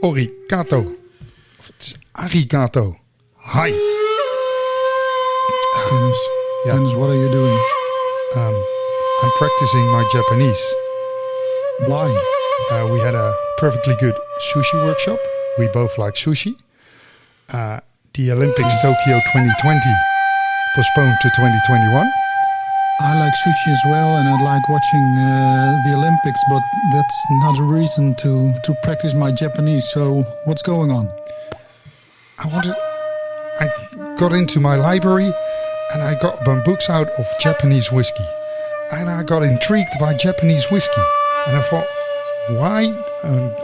Origato. Of het is arigato. Hi. Dennis, what are you doing? I'm practicing my Japanese. Why? We had a perfectly good sushi workshop. We both like sushi. The Olympics Tokyo 2020 postponed to 2021. I like sushi as well, and I like watching the Olympics, but that's not a reason to practice my Japanese. So what's going on? I got into my library and I got some books out of Japanese whiskey. And I got intrigued by Japanese whiskey. And I thought, why?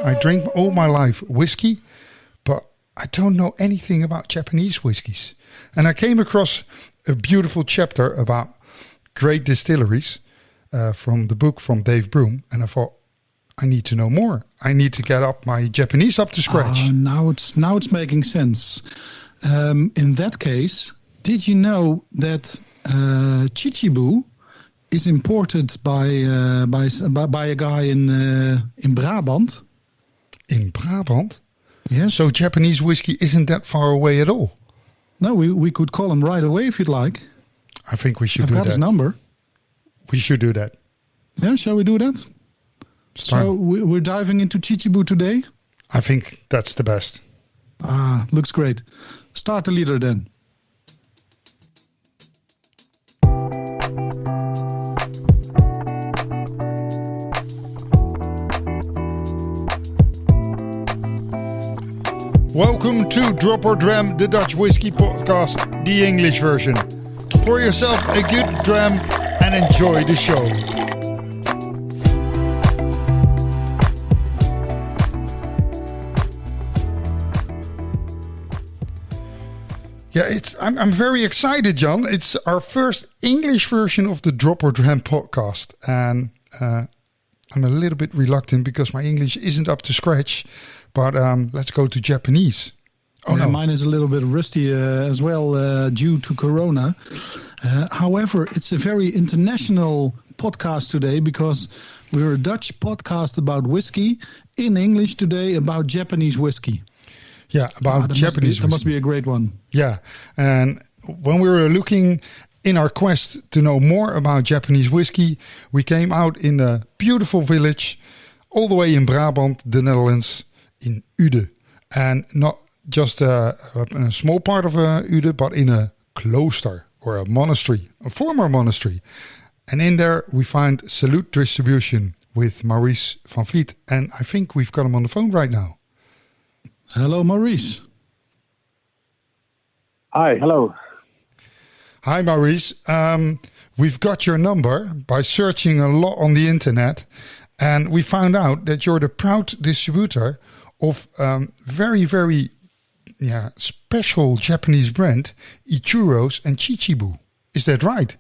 I drink all my life whiskey, but I don't know anything about Japanese whiskies. And I came across a beautiful chapter about great distilleries from the book from Dave Broom. And I thought, I need to know more. I need to get up my Japanese up to scratch. Now it's making sense. In that case, did you know that ChiChibu is imported by a guy in Brabant? In Brabant? Yes. So Japanese whiskey isn't that far away at all? No, we could call him right away if you'd like. I think we should do that. I've got his number. We should do that. Yeah, shall we do that? So we're diving into ChiChibu today? I think that's the best. Looks great. Start the leader then. Welcome to Drop or Dram, the Dutch whiskey podcast, the English version. Pour yourself a good dram and enjoy the show. Yeah, I'm very excited, John. It's our first English version of the Drop or Dram podcast. And I'm a little bit reluctant because my English isn't up to scratch. But let's go to Japanese. Mine is a little bit rusty as well due to Corona. However, it's a very international podcast today because we're a Dutch podcast about whiskey in English today about Japanese whiskey. Yeah, about Japanese whiskey. That must be a great one. Yeah, and when we were looking in our quest to know more about Japanese whiskey, we came out in a beautiful village all the way in Brabant, the Netherlands, in Ude. And not just a small part of Ude, but in a cloister or a monastery, a former monastery. And in there we find Salud Distribution with Maurice van Vliet. And I think we've got him on the phone right now. Hello, Maurice. Hi, hello. Hi, Maurice. We've got your number by searching a lot on the internet. And we found out that you're the proud distributor of very, very special Japanese brand, Ichiro's and ChiChibu. Is that right?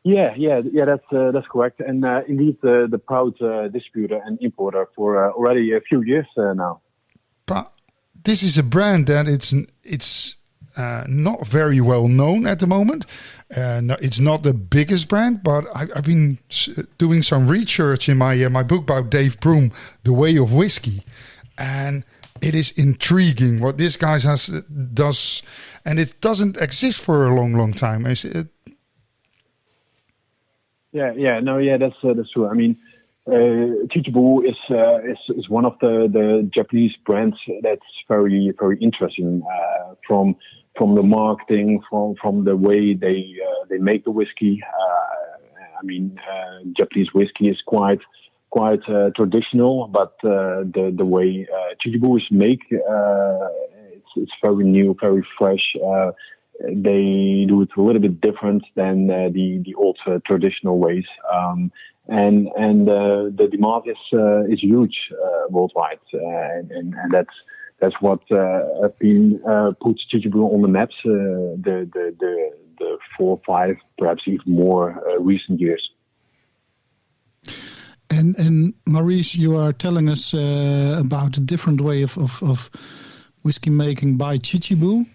Yeah, that's correct. And indeed, the proud distributor and importer for already a few years now. But this is a brand that it's not very well known at the moment. No, it's not the biggest brand, but I've been doing some research in my book about Dave Broom, The Way of Whiskey, and it is intriguing what this guy does, and it doesn't exist for a long time. That's true. I mean, ChiChibu is one of the Japanese brands that's very, very interesting from the marketing, from the way they make the whiskey. Japanese whiskey is quite traditional, but the way ChiChibu is made, it's very new, very fresh. They do it a little bit different than the old traditional ways. And the demand is huge worldwide, and that's what puts ChiChibu on the maps. The 4, 5, perhaps even more recent years. And Maurice, you are telling us about a different way of whiskey making by ChiChibu.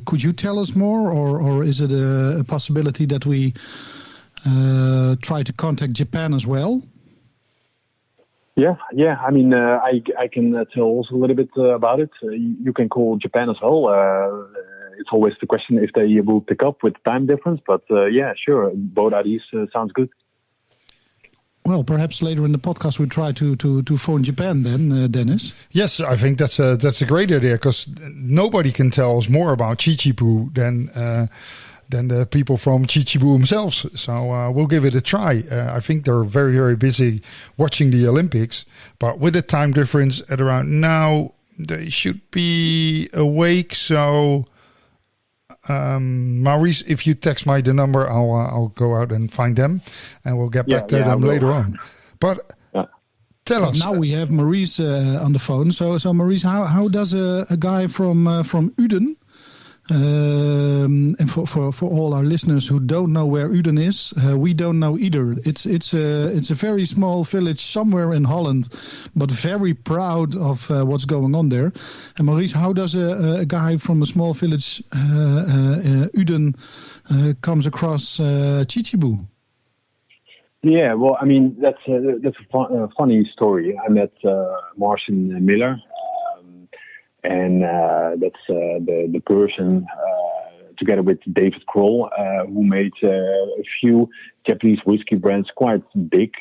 Could you tell us more, or is it a possibility that we try to contact Japan as well? Yeah. I mean, I can tell also a little bit about it. You can call Japan as well. It's always the question if they will pick up with time difference. But yeah, sure. Both ideas sounds good. Well, perhaps later in the podcast we try to phone Japan then, Dennis. Yes, I think that's a great idea because nobody can tell us more about ChiChibu than the people from ChiChibu themselves. So we'll give it a try. I think they're very, very busy watching the Olympics, but with a time difference at around now, they should be awake. So Maurice, if you text me the number, I'll go out and find them, and we'll get back to them later on. But tell us. Now we have Maurice on the phone. So Maurice, how does a guy from Uden? And for all our listeners who don't know where Uden is, we don't know either. It's a very small village somewhere in Holland, but very proud of what's going on there. And Maurice, how does a guy from a small village, Uden, comes across ChiChibu? Yeah, well, I mean that's a funny story. I met Marcin Miller. And that's the person, together with David Kroll, who made a few Japanese whiskey brands quite big,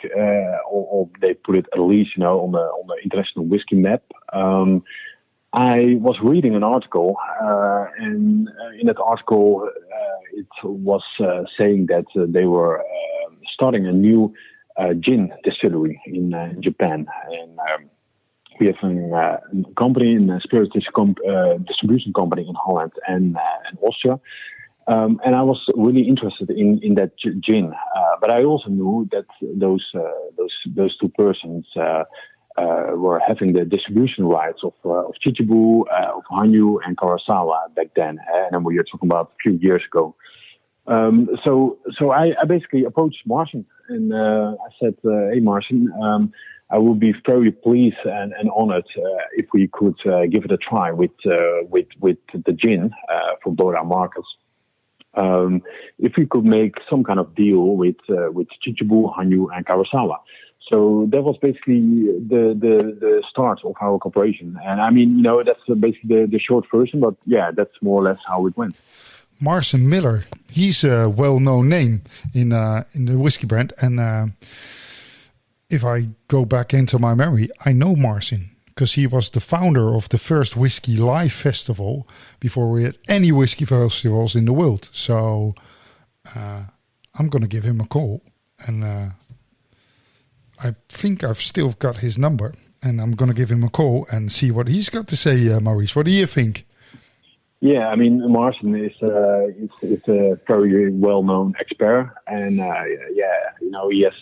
or they put it at least, on the international whiskey map. I was reading an article, and in that article, it was saying that they were starting a new gin distillery in Japan, and we have a company, a spirits distribution company in Holland and Austria. And I was really interested in that gin. But I also knew that those two persons were having the distribution rights of ChiChibu, of Hanyu and Kurosawa back then. And then we were talking about a few years ago. So I basically approached Marcin and I said, hey, Marcin, I would be very pleased and honored if we could give it a try with the gin for both our markets. If we could make some kind of deal with ChiChibu, Hanyu, and Kurosawa. So that was basically the start of our cooperation. And I mean, that's basically the short version, but yeah, that's more or less how it went. Marcin Miller, he's a well-known name in the whiskey brand, and if I go back into my memory, I know Marcin because he was the founder of the first Whiskey Live Festival before we had any whiskey festivals in the world. So I'm going to give him a call, and I think I've still got his number, and I'm going to give him a call and see what he's got to say. Maurice, what do you think? Yeah, I mean, Marcin is a very well-known expert, and he has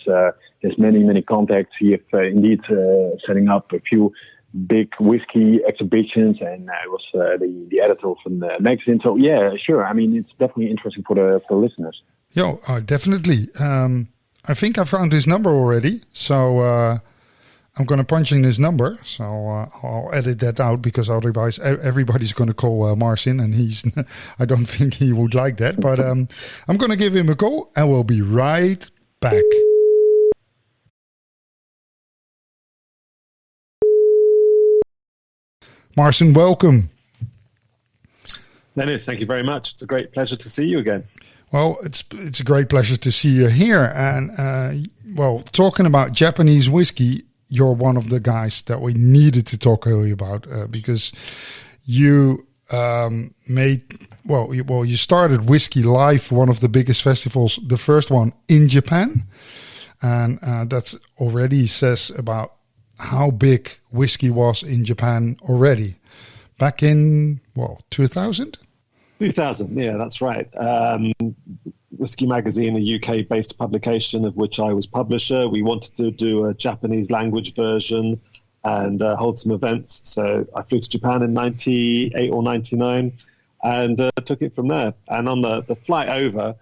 many contacts. He is indeed setting up a few big whiskey exhibitions, and was the editor of a magazine. So yeah, sure. I mean, it's definitely interesting for the listeners. Yeah, definitely. I think I found his number already, so. I'm going to punch in his number, so I'll edit that out because otherwise everybody's going to call Marcin, and I don't think he would like that. But I'm going to give him a call, and we'll be right back. Marcin, welcome. Dennis, thank you very much. It's a great pleasure to see you again. Well, it's a great pleasure to see you here. And, talking about Japanese whiskey, you're one of the guys that we needed to talk earlier about because you you started Whiskey Live, one of the biggest festivals, the first one in Japan. And that's already says about how big whiskey was in Japan already. Back in, 2000? 2000, yeah, that's right. Whiskey Magazine, a UK-based publication of which I was publisher. We wanted to do a Japanese language version and hold some events. So I flew to Japan in 98 or 99 and took it from there. And on the flight over,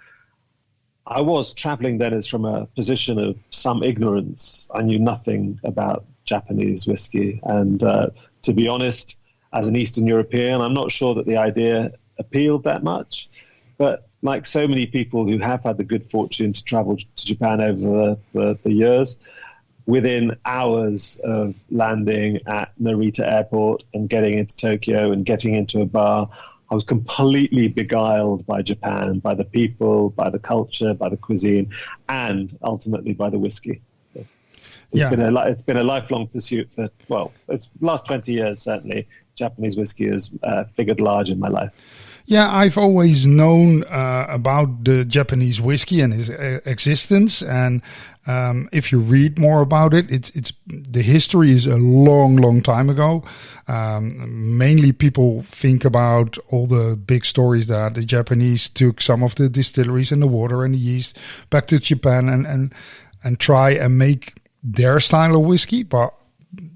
I was traveling then as from a position of some ignorance. I knew nothing about Japanese whiskey. And to be honest, as an Eastern European, I'm not sure that the idea appealed that much. But like so many people who have had the good fortune to travel to Japan over the years, within hours of landing at Narita Airport and getting into Tokyo and getting into a bar, I was completely beguiled by Japan, by the people, by the culture, by the cuisine, and ultimately by the whiskey. So it's been a lifelong pursuit for, well, it's last 20 years, certainly. Japanese whiskey has figured large in my life. Yeah, I've always known about the Japanese whiskey and its existence, and if you read more about it, it's the history is a long time ago. Mainly, people think about all the big stories that the Japanese took some of the distilleries and the water and the yeast back to Japan and try and make their style of whiskey, but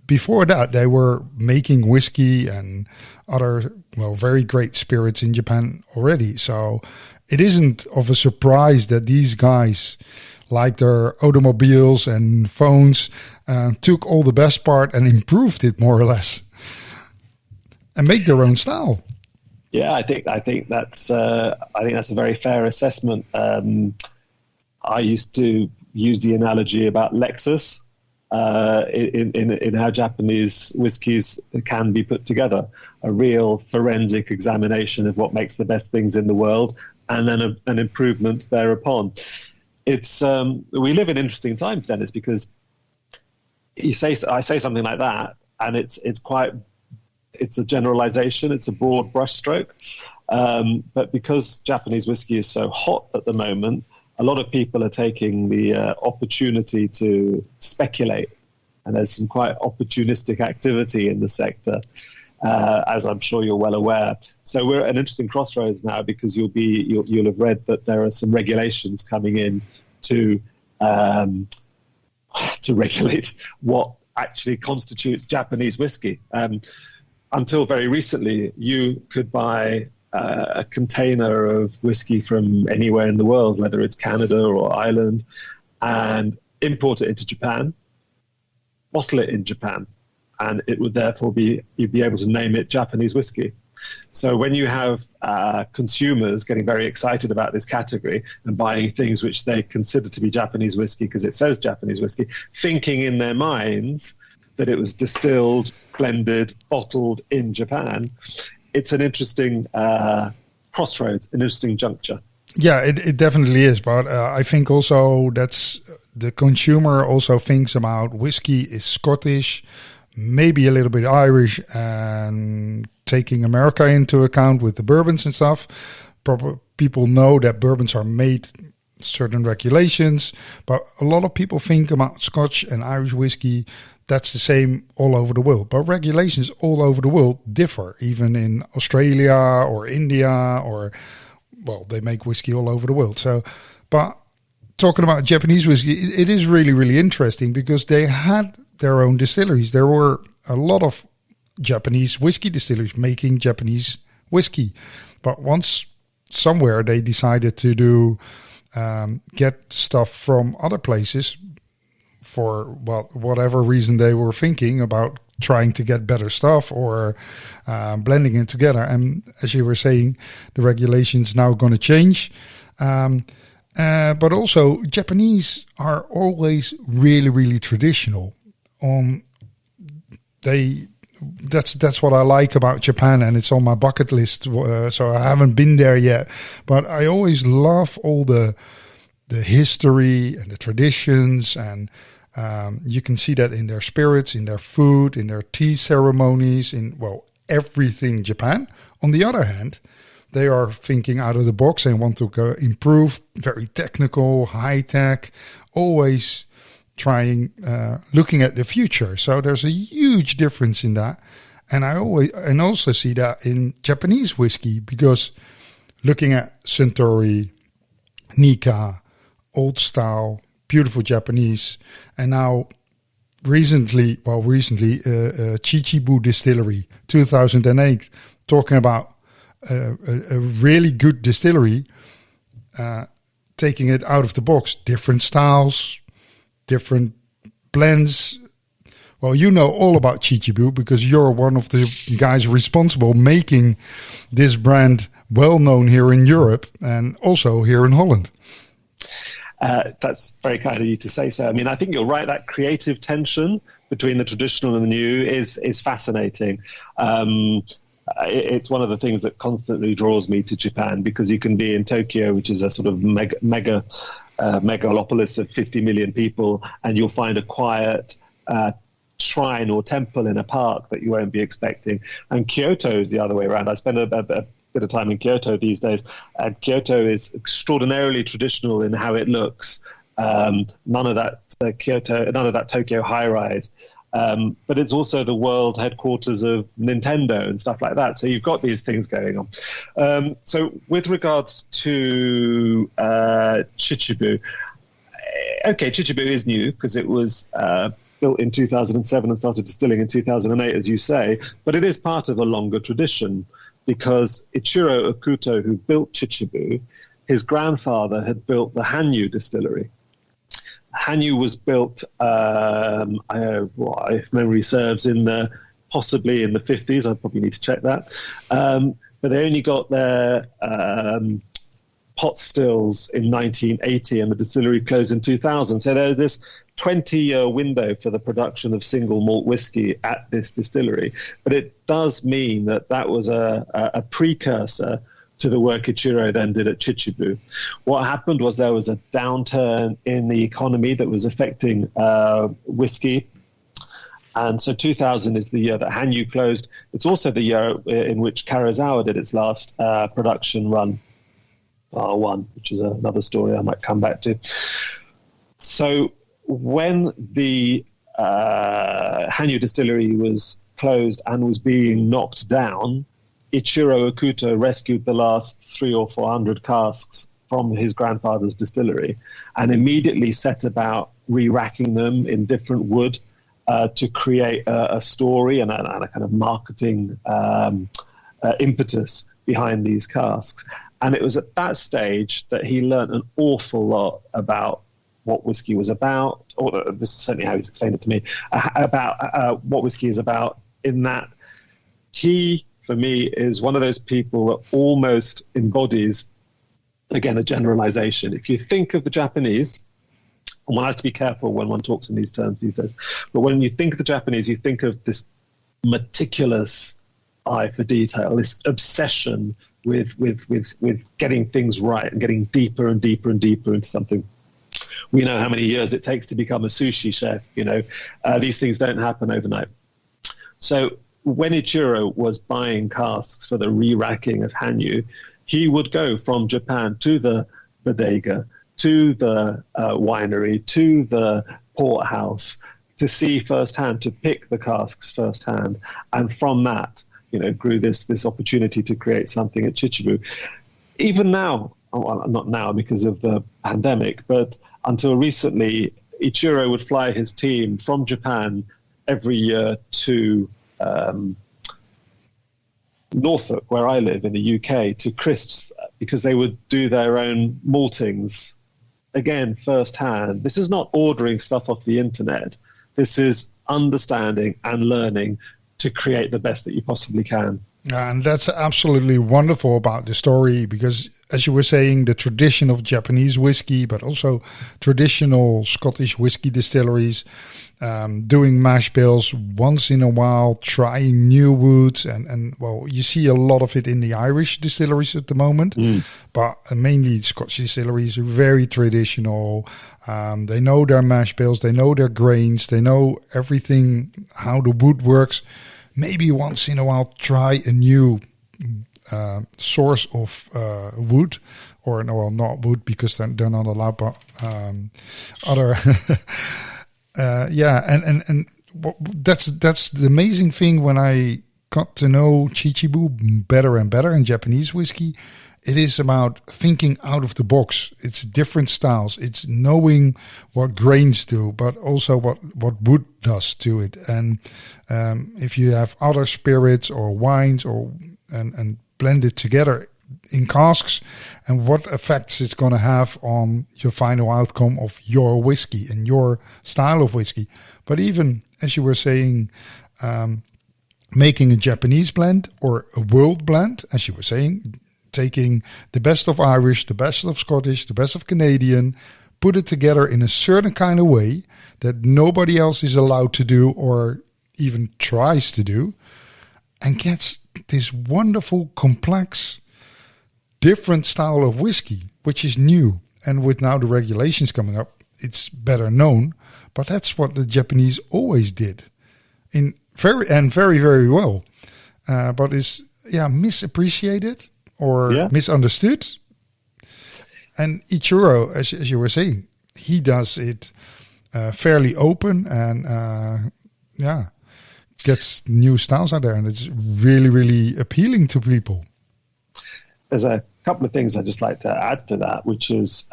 before that, they were making whiskey and other, well, very great spirits in Japan already. So it isn't of a surprise that these guys, like their automobiles and phones, took all the best part and improved it more or less and make their own style. Yeah, I think that's a very fair assessment. I used to use the analogy about Lexus. In how Japanese whiskies can be put together, a real forensic examination of what makes the best things in the world, and then an improvement thereupon. It's we live in interesting times, Dennis, because I say something like that, and it's a generalization, it's a broad brushstroke, but because Japanese whiskey is so hot at the moment, a lot of people are taking the opportunity to speculate, and there's some quite opportunistic activity in the sector, as I'm sure you're well aware. So we're at an interesting crossroads now, because you'll have read that there are some regulations coming in to regulate what actually constitutes Japanese whiskey. Until very recently, you could buy a container of whiskey from anywhere in the world, whether it's Canada or Ireland, and import it into Japan, bottle it in Japan, and it would therefore you'd be able to name it Japanese whiskey. So when you have consumers getting very excited about this category and buying things which they consider to be Japanese whiskey because it says Japanese whiskey, thinking in their minds that it was distilled, blended, bottled in Japan, it's an interesting crossroads, an interesting juncture. Yeah, it definitely is. But I think also that's the consumer also thinks about whiskey is Scottish, maybe a little bit Irish, and taking America into account with the bourbons and stuff. People know that bourbons are made certain regulations, but a lot of people think about Scotch and Irish whiskey. That's the same all over the world. But regulations all over the world differ, even in Australia or India, or, well, they make whiskey all over the world. So, but talking about Japanese whiskey, it is really interesting because they had their own distilleries. There were a lot of Japanese whiskey distilleries making Japanese whiskey. But once somewhere they decided to do get stuff from other places, for, well, whatever reason they were thinking about trying to get better stuff or blending it together. And as you were saying, the regulations now going to change. But also, Japanese are always really traditional. That's what I like about Japan, and it's on my bucket list. So I haven't been there yet, but I always love all the history and the traditions, and you can see that in their spirits, in their food, in their tea ceremonies, in, well, everything Japan. On the other hand, they are thinking out of the box and want to improve, very technical, high tech, always trying, looking at the future. So there's a huge difference in that. And I also see that in Japanese whiskey, because looking at Suntory, Nikka, old style, beautiful Japanese, and now recently, ChiChibu Distillery, 2008, talking about a really good distillery, taking it out of the box, different styles, different blends. Well, you know all about ChiChibu because you're one of the guys responsible making this brand well known here in Europe and also here in Holland. That's very kind of you to say so. I mean, I think you're right. That creative tension between the traditional and the new is fascinating. It's one of the things that constantly draws me to Japan, because you can be in Tokyo, which is a sort of megalopolis of 50 million people, and you'll find a quiet shrine or temple in a park that you won't be expecting. And Kyoto is the other way around. I spend a bit of time in Kyoto these days, and Kyoto is extraordinarily traditional in how it looks. None of that Tokyo high-rise. But it's also the world headquarters of Nintendo and stuff like that. So you've got these things going on. So with regards to ChiChibu, ChiChibu is new because it was built in 2007 and started distilling in 2008, as you say. But it is part of a longer tradition, because Ichiro Okuto, who built ChiChibu, his grandfather had built the Hanyu distillery. Hanyu was built, if memory serves, possibly in the 50s. I probably need to check that. But they only got their pot stills in 1980, and the distillery closed in 2000. So there's this 20-year window for the production of single malt whiskey at this distillery. But it does mean that was a precursor to the work Ichiro then did at ChiChibu. What happened was there was a downturn in the economy that was affecting whiskey. And so 2000 is the year that Hanyu closed. It's also the year in which Karazawa did its last production run, R1, which is another story I might come back to. So when the Hanyu distillery was closed and was being knocked down, Ichiro Okuto rescued the last 300 or 400 casks from his grandfather's distillery and immediately set about re-racking them in different wood to create a story and a kind of marketing impetus behind these casks. And it was at that stage that he learned an awful lot about what whiskey was about, or this is certainly how he's explained it to me, about what whiskey is about, in that he, for me, is one of those people that almost embodies, again, a generalization. If you think of the Japanese, and one has to be careful when one talks in these terms these days, but when you think of the Japanese, you think of this meticulous eye for detail, this obsession with getting things right and getting deeper and deeper and deeper into something. We know how many years it takes to become a sushi chef. These things don't happen overnight. So when Ichiro was buying casks for the re-racking of Hanyu, he would go from Japan to the bodega, to the winery, to the port house, to see firsthand, to pick the casks firsthand. And from that, grew this opportunity to create something at ChiChibu. Even now, well, not now because of the pandemic, but until recently, Ichiro would fly his team from Japan every year to Norfolk, where I live in the UK, to Crisps, because they would do their own maltings, again, firsthand. This is not ordering stuff off the internet. This is understanding and learning to create the best that you possibly can. And that's absolutely wonderful about the story, because as you were saying, the tradition of Japanese whiskey, but also traditional Scottish whiskey distilleries, doing mash bills once in a while, trying new woods, and well, you see a lot of it in the Irish distilleries at the moment, but mainly Scottish distilleries are very traditional. They know their mash bills, they know their grains, they know everything, how the wood works. Maybe once in a while try a new source of wood, or no, not wood because they're not allowed, but other. And that's the amazing thing when I got to know ChiChibu better and better in Japanese whiskey. It is about thinking out of the box. It's different styles. It's knowing what grains do, but also what wood does to it. And if you have other spirits or wines and blend it together in casks, and what effects it's going to have on your final outcome of your whiskey and your style of whiskey. But even, as you were saying, making a Japanese blend or a world blend, as you were saying, taking the best of Irish, the best of Scottish, the best of Canadian, put it together in a certain kind of way that nobody else is allowed to do or even tries to do, and gets this wonderful, complex, different style of whiskey, which is new. And with now the regulations coming up, it's better known. But that's what the Japanese always did, very, very well. But is misappreciated or misunderstood. And Ichiro, as you were saying, he does it fairly open and gets new styles out there, and it's really, really appealing to people. There's a couple of things I'd just like to add to that, which is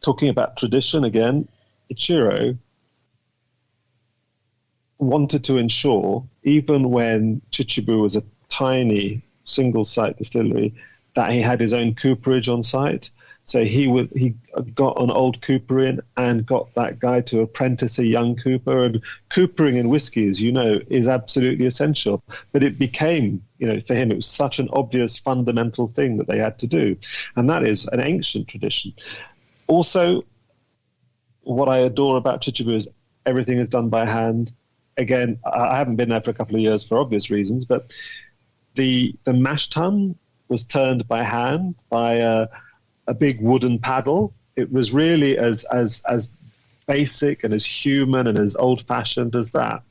talking about tradition again. Ichiro wanted to ensure, even when ChiChibu was a tiny single-site distillery, that he had his own cooperage on site. So he got an old cooper in and got that guy to apprentice a young cooper. And coopering in whiskey, as you know, is absolutely essential. But it became, for him, it was such an obvious fundamental thing that they had to do. And that is an ancient tradition. Also, what I adore about ChiChibu is everything is done by hand. Again, I haven't been there for a couple of years for obvious reasons, but the mash tun was turned by hand by a big wooden paddle. It was really as basic and as human and as old-fashioned as that.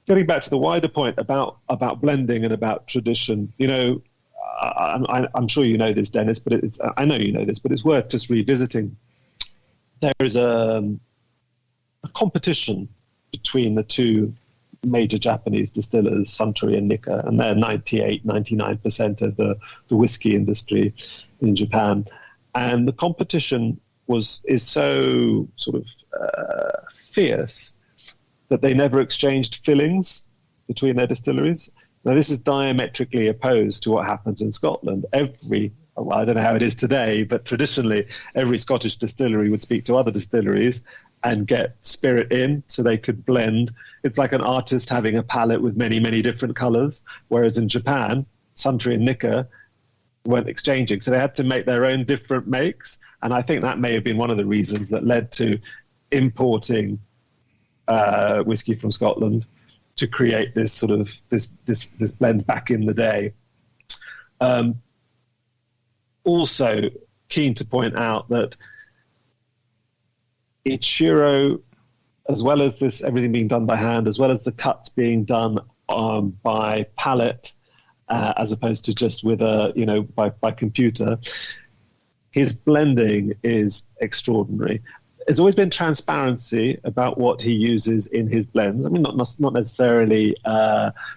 Getting back to the wider point about blending and about tradition, I'm sure you know this, Dennis, but I know you know this, but it's worth just revisiting. There is a competition between the two major Japanese distillers, Suntory and Nikka, and they're 99% of the whiskey industry in Japan. And the competition is so sort of fierce that they never exchanged fillings between their distilleries. Now, this is diametrically opposed to what happens in Scotland. I don't know how it is today, but traditionally, every Scottish distillery would speak to other distilleries and get spirit in so they could blend. It's like an artist having a palette with many, many different colors. Whereas in Japan, Suntory and Nikka weren't exchanging. So they had to make their own different makes. And I think that may have been one of the reasons that led to importing whiskey from Scotland to create this sort of this blend back in the day. Also keen to point out that Ichiro, as well as this everything being done by hand, as well as the cuts being done by palette, as opposed to just with by computer, his blending is extraordinary. There's always been transparency about what he uses in his blends. I mean, not necessarily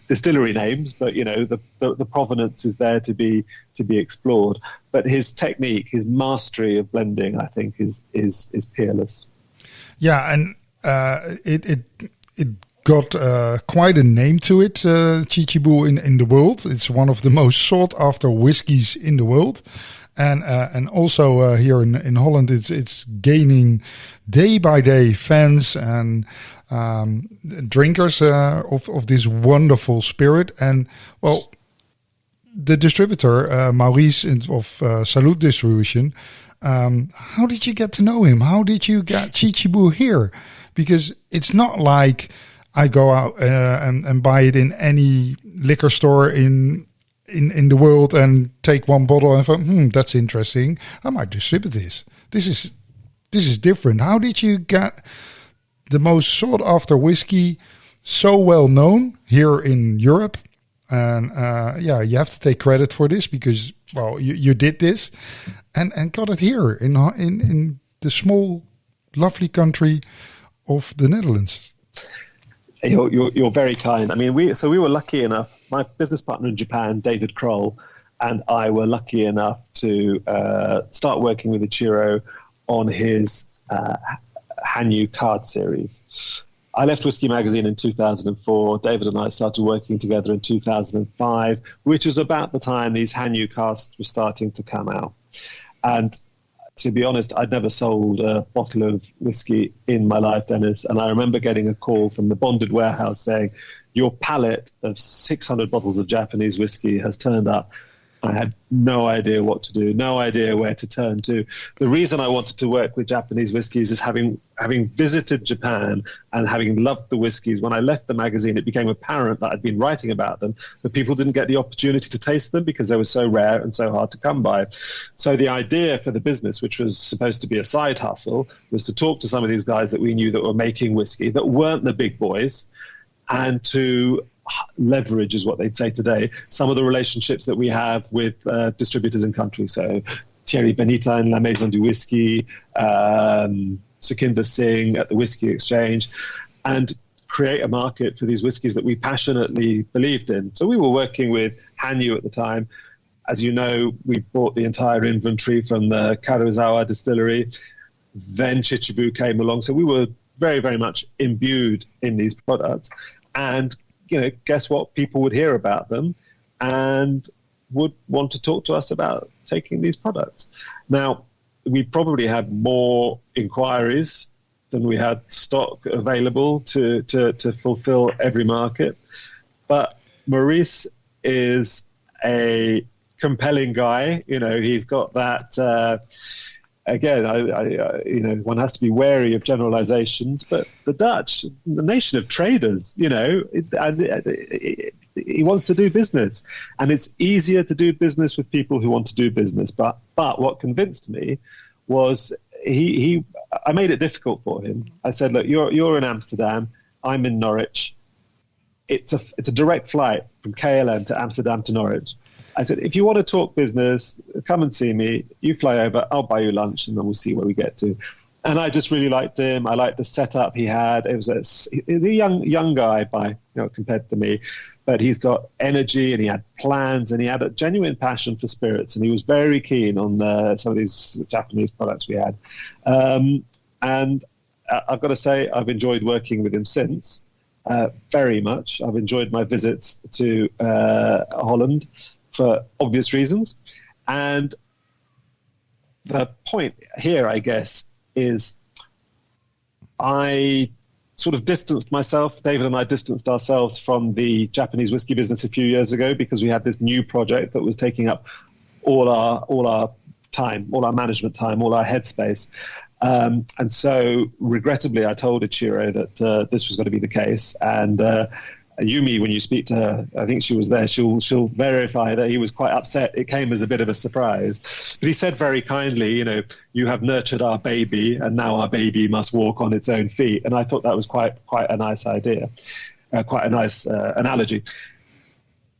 distillery names, but the provenance is there to be explored. But his technique, his mastery of blending, I think, is peerless. Yeah, and it got quite a name to it, ChiChibu in the world. It's one of the most sought after whiskies in the world. And also here in Holland, it's gaining day by day fans and drinkers of this wonderful spirit. And well, the distributor Maurice of Salud distribution. How did you get to know him? How did you get ChiChibu here? Because it's not like I go out and buy it in any liquor store in the world and take one bottle and think, that's interesting. I might distribute this. This is different. How did you get the most sought after whiskey so well known here in Europe? And you have to take credit for this because, well, you did this and got it here in the small, lovely country of the Netherlands. You're very kind. I mean, we were lucky enough. My business partner in Japan, David Kroll, and I were lucky enough to start working with Ichiro on his Hanyu card series. I left Whiskey Magazine in 2004. David and I started working together in 2005, which was about the time these Hanyu casts were starting to come out. And to be honest, I'd never sold a bottle of whiskey in my life, Dennis. And I remember getting a call from the bonded warehouse saying, your pallet of 600 bottles of Japanese whiskey has turned up. I had no idea what to do, no idea where to turn to. The reason I wanted to work with Japanese whiskies is having visited Japan and having loved the whiskies, when I left the magazine, it became apparent that I'd been writing about them, but people didn't get the opportunity to taste them because they were so rare and so hard to come by. So the idea for the business, which was supposed to be a side hustle, was to talk to some of these guys that we knew that were making whiskey, that weren't the big boys, and to leverage, is what they'd say today, some of the relationships that we have with distributors in countries. So Thierry Benita in La Maison du Whisky, Sukhinder Singh at the Whisky Exchange, and create a market for these whiskies that we passionately believed in. So we were working with Hanyu at the time. As you know, we bought the entire inventory from the Karuizawa distillery. Then ChiChibu came along. So we were very, very much imbued in these products. And guess what? People would hear about them and would want to talk to us about taking these products. Now, we probably had more inquiries than we had stock available to fulfill every market. But Maurice is a compelling guy. He's got that... Again, one has to be wary of generalizations, but the Dutch, the nation of traders, he wants to do business, and it's easier to do business with people who want to do business. But what convinced me was I made it difficult for him. I said, look, you're in Amsterdam, I'm in Norwich. It's a direct flight from KLM to Amsterdam to Norwich. I said, if you want to talk business, come and see me. You fly over, I'll buy you lunch, and then we'll see where we get to. And I just really liked him. I liked the setup he had. He was a young guy compared to me, but he's got energy and he had plans and he had a genuine passion for spirits, and he was very keen on some of these Japanese products we had. And I've got to say, I've enjoyed working with him since, very much. I've enjoyed my visits to Holland, for obvious reasons. And the point here, I guess, is I sort of distanced myself, David and I distanced ourselves from the Japanese whiskey business a few years ago because we had this new project that was taking up all our time, all our management time, all our headspace. And so regrettably, I told Ichiro that this was going to be the case. And Yumi, when you speak to her, I think she was there, she'll verify that he was quite upset. It came as a bit of a surprise. But he said very kindly, you have nurtured our baby and now our baby must walk on its own feet. And I thought that was quite a nice idea, quite a nice analogy.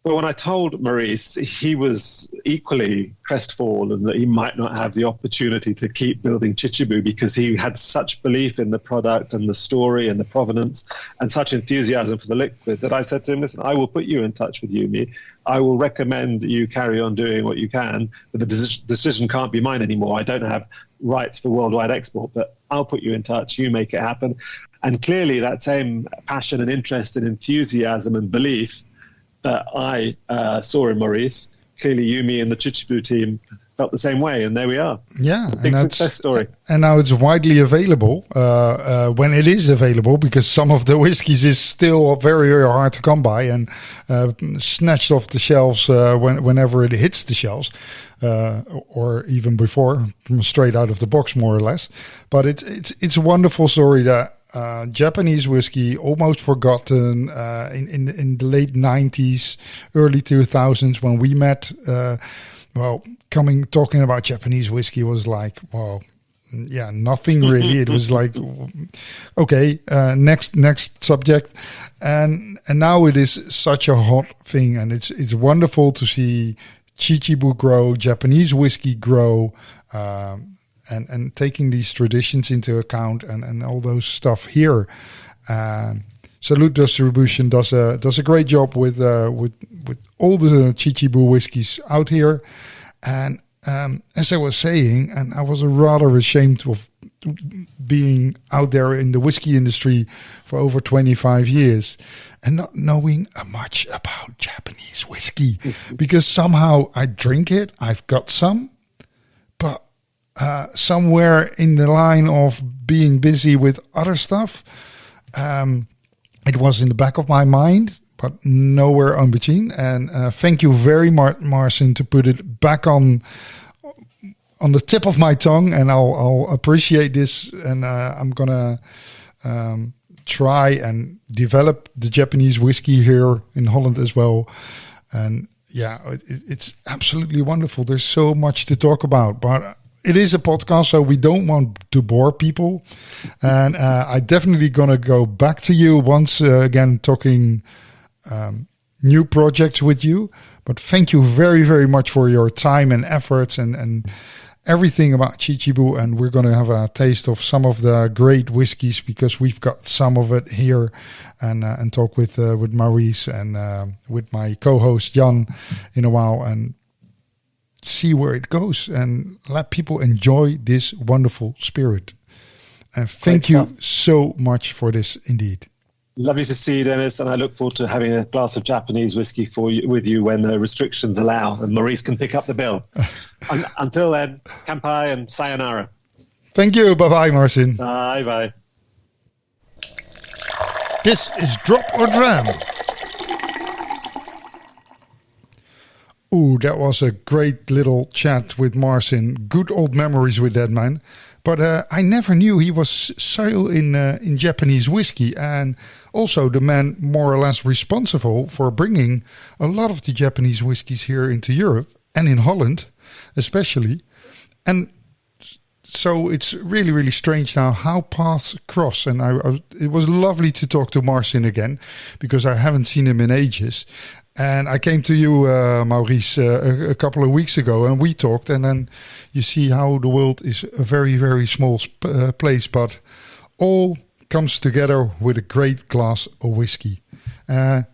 But when I told Maurice, he was equally crestfallen that he might not have the opportunity to keep building ChiChibu because he had such belief in the product and the story and the provenance and such enthusiasm for the liquid that I said to him, listen, I will put you in touch with Yumi. I will recommend that you carry on doing what you can, but the decision can't be mine anymore. I don't have rights for worldwide export, but I'll put you in touch. You make it happen. And clearly that same passion and interest and enthusiasm and belief that I saw in Maurice, clearly Yumi and the ChiChibu team felt the same way, and there we are. Yeah, big success story. And now it's widely available when it is available, because some of the whiskies is still very, very hard to come by and snatched off the shelves whenever it hits the shelves, or even before, straight out of the box, more or less. But it's a wonderful story that. Japanese whiskey, almost forgotten in the late 90s, early 2000s when we met. Talking about Japanese whiskey was like, well, yeah, nothing really. It was like, okay, next subject, and now it is such a hot thing, and it's wonderful to see ChiChibu grow, Japanese whiskey grow. And taking these traditions into account and all those stuff here. Salud Distribution does a great job with all the ChiChibu whiskies out here. And as I was saying, and I was rather ashamed of being out there in the whiskey industry for over 25 years and not knowing much about Japanese whiskey, because somehow I drink it, I've got some, but somewhere in the line of being busy with other stuff, it was in the back of my mind, but nowhere in between. And thank you very much, Marcin, to put it back on the tip of my tongue, and I'll appreciate this, and I'm gonna try and develop the Japanese whiskey here in Holland as well. And yeah, it's absolutely wonderful. There's so much to talk about, but it is a podcast, so we don't want to bore people. And I definitely gonna go back to you once again, talking new projects with you. But thank you very, very much for your time and efforts and everything about ChiChibu, and we're going to have a taste of some of the great whiskies, because we've got some of it here, and talk with Maurice and with my co-host Jan in a while, and see where it goes and let people enjoy this wonderful spirit. And thank you so much for this indeed. Lovely to see you, Dennis, and I look forward to having a glass of Japanese whiskey with you when the restrictions allow, and Maurice can pick up the bill. Until then, kanpai and sayonara. Thank you. Bye-bye, Marcin. Bye-bye. This is Drop or Dram. Ooh, that was a great little chat with Marcin. Good old memories with that man. But I never knew he was so in Japanese whiskey, and also the man more or less responsible for bringing a lot of the Japanese whiskies here into Europe and in Holland, especially. And so it's really, really strange now how paths cross. And it was lovely to talk to Marcin again, because I haven't seen him in ages. And I came to you, Maurice, a couple of weeks ago, and we talked. And then you see how the world is a very, very small place, but all comes together with a great glass of whiskey. And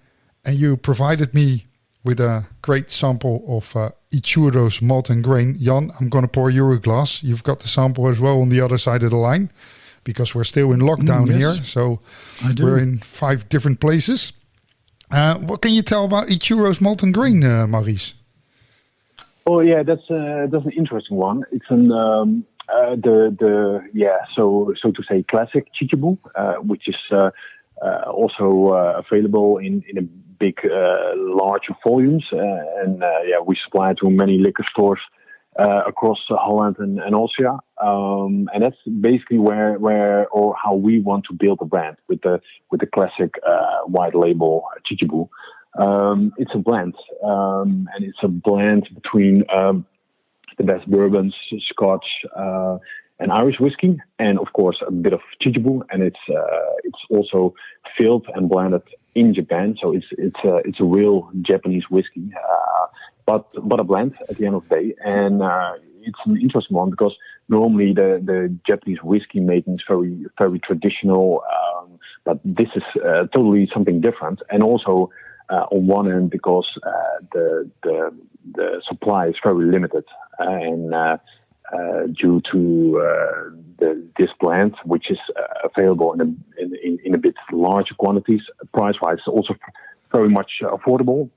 you provided me with a great sample of Ichiro's malt and grain. Jan, I'm going to pour you a glass. You've got the sample as well on the other side of the line, because we're still in lockdown here. So we're in 5 different places. What can you tell about Ichiro's malt and grain, Maurice? Oh yeah, that's an interesting one. It's so to say classic ChiChibu, which is also available in a big large volumes, and we supply to many liquor stores across Holland and Austria, and that's basically where or how we want to build a brand with the classic white label ChiChibu. It's a blend, and it's a blend between the best bourbons, Scotch, and Irish whiskey, and of course a bit of ChiChibu, and it's also filled and blended in Japan, so it's a real Japanese whiskey. But a blend at the end of the day, and it's an interesting one because normally the Japanese whiskey making is very, very traditional, but this is totally something different. And also on one end, because the supply is very limited, and due to this blend, which is available in a bit larger quantities, price-wise, also very much affordable.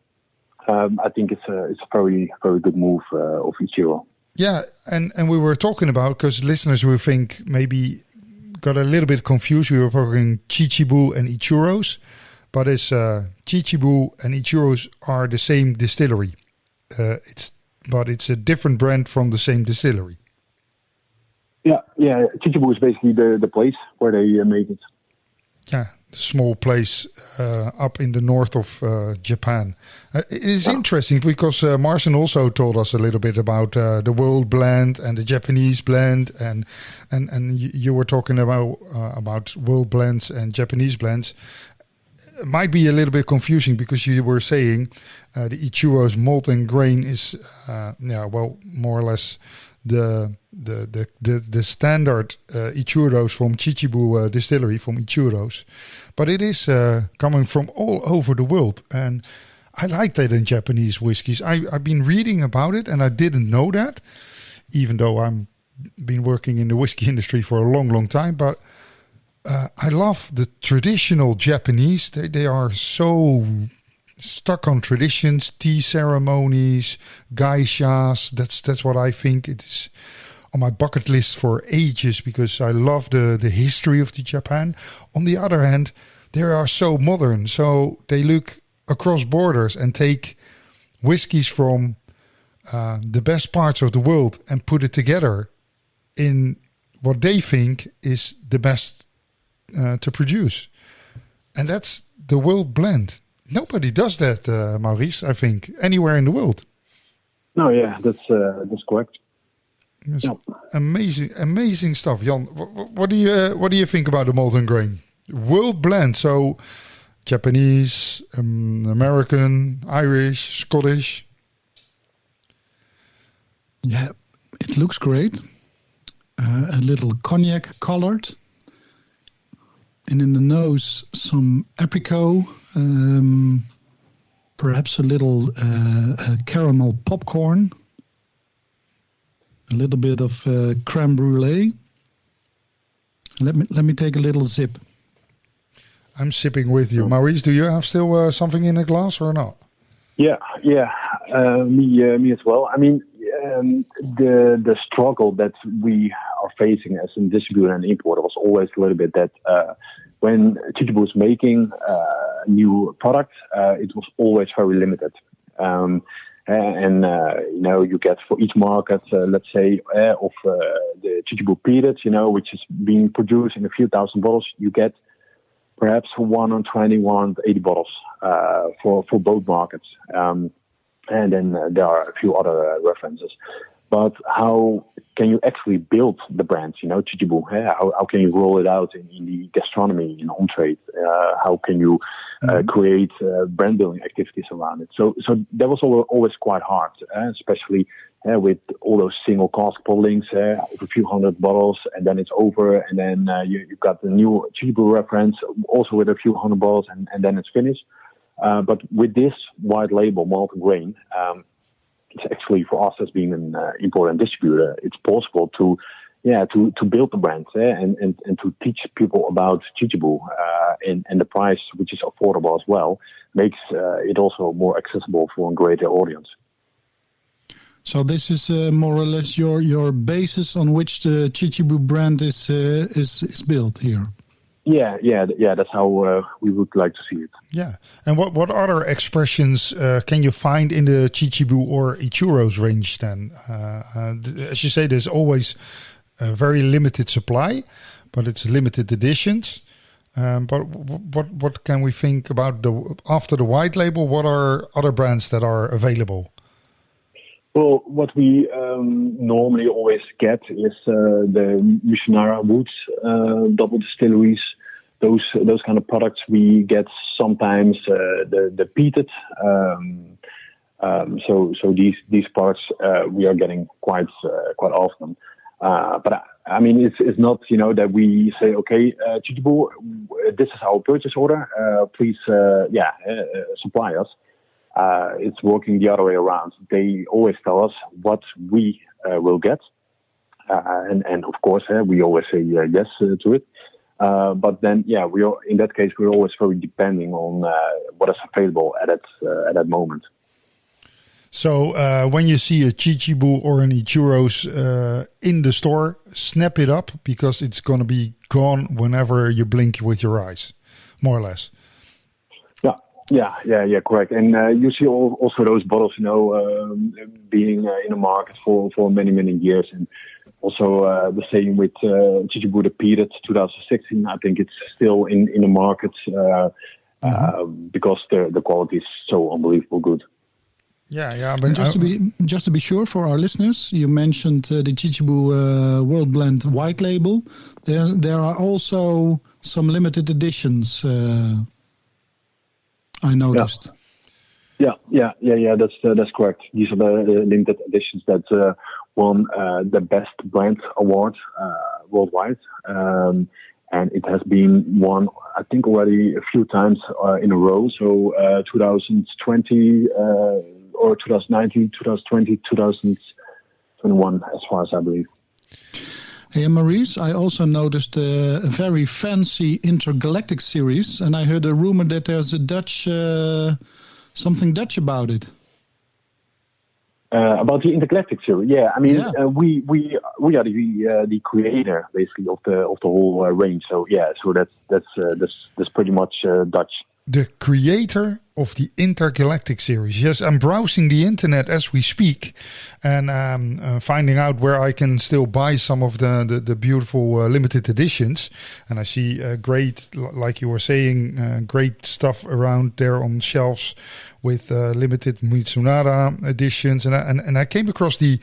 I think it's a very, very good move of Ichiro. Yeah, and we were talking about, because listeners will think maybe got a little bit confused. We were talking ChiChibu and Ichiro's, but it's ChiChibu and Ichiro's are the same distillery. But it's a different brand from the same distillery. Yeah. ChiChibu is basically the place where they make it. Yeah, small place up in the north of Japan. It is interesting because Marcin also told us a little bit about the world blend and the Japanese blend, and you were talking about world blends and Japanese blends. It might be a little bit confusing because you were saying the Ichiro's malt and grain is more or less the standard Ichiro's from ChiChibu distillery, from Ichiro's, but it is coming from all over the world, and I like that in Japanese whiskies. I've been reading about it, and I didn't know that, even though I'm been working in the whiskey industry for a long, long time. But I love the traditional Japanese. They are so stuck on traditions, tea ceremonies, geishas. That's what I think. It is on my bucket list for ages because I love the history of the Japan. On the other hand, they are so modern, so they look across borders and take whiskies from the best parts of the world and put it together in what they think is the best to produce. And that's the world blend. Nobody does that, Maurice, I think, anywhere in the world. No, yeah, that's correct. It's amazing stuff. Jan, what do you think about the malted grain? World blend, so Japanese, American, Irish, Scottish. Yeah, it looks great. A little cognac colored. And in the nose, some apricot, perhaps a little caramel popcorn, a little bit of creme brulee. Let me take a little sip. I'm sipping with you. Maurice, do you have still something in a glass or not? Yeah, me as well. I mean, the struggle that we are facing as a distributor and importer was always a little bit that when ChiChibu was making a new product, it was always very limited. You get for each market, let's say, of the ChiChibu period, which is being produced in a few thousand bottles, you get perhaps 120, 180 bottles for both markets. And then there are a few other references. But how can you actually build the brand, ChiChibu? How can you roll it out in the gastronomy, in on-trade? How can you create brand building activities around it? So that was always quite hard, especially with all those single cask bottlings, a few hundred bottles, and then it's over. And then you've got the new ChiChibu reference, also with a few hundred bottles, and then it's finished. But with this white label malted grain, it's actually for us as being an importer and distributor, it's possible to build the brand and to teach people about ChiChibu and the price, which is affordable as well, makes it also more accessible for a greater audience. So this is more or less your basis on which the ChiChibu brand is built here. Yeah. That's how we would like to see it. Yeah, and what other expressions can you find in the ChiChibu or Ichiro's range? Then, as you say, there's always a very limited supply, but it's limited editions. But what can we think about after the white label? What are other brands that are available? Well, what we normally always get is the Missionara Woods, double distilleries, those kind of products. We get sometimes the peated. So these products we are getting quite often. But I mean, it's not that we say, okay, ChiChibu, this is our purchase order. Please, supply us. It's working the other way around. They always tell us what we will get. And of course, we always say yes to it. But then, in that case, we're always very depending on what is available at that moment. So when you see a ChiChibu or an Ichiro's in the store, snap it up because it's going to be gone whenever you blink with your eyes, more or less. Yeah, correct. And you see also those bottles, being in the market for many, many years. And also the same with ChiChibu the Peated 2016. I think it's still in the market because the quality is so unbelievable good. Yeah. But just to be sure for our listeners, you mentioned the ChiChibu World Blend White Label. There are also some limited editions. I noticed. Yeah. That's correct. These are the limited editions that won the Best Brand Award worldwide, and it has been won, I think, already a few times in a row. So 2020 or 2019, 2020, 2021, as far as I believe. Hey, Maurice, I also noticed a very fancy intergalactic series, and I heard a rumor that there's a Dutch, something Dutch about it. About the intergalactic series, yeah. I mean, we are the creator basically of the whole range. So yeah, so that's pretty much Dutch. the creator of the Intergalactic series. Yes, I'm browsing the internet as we speak and finding out where I can still buy some of the beautiful limited editions. And I see great, like you were saying, great stuff around there on shelves with limited Mitsunara editions. And I came across the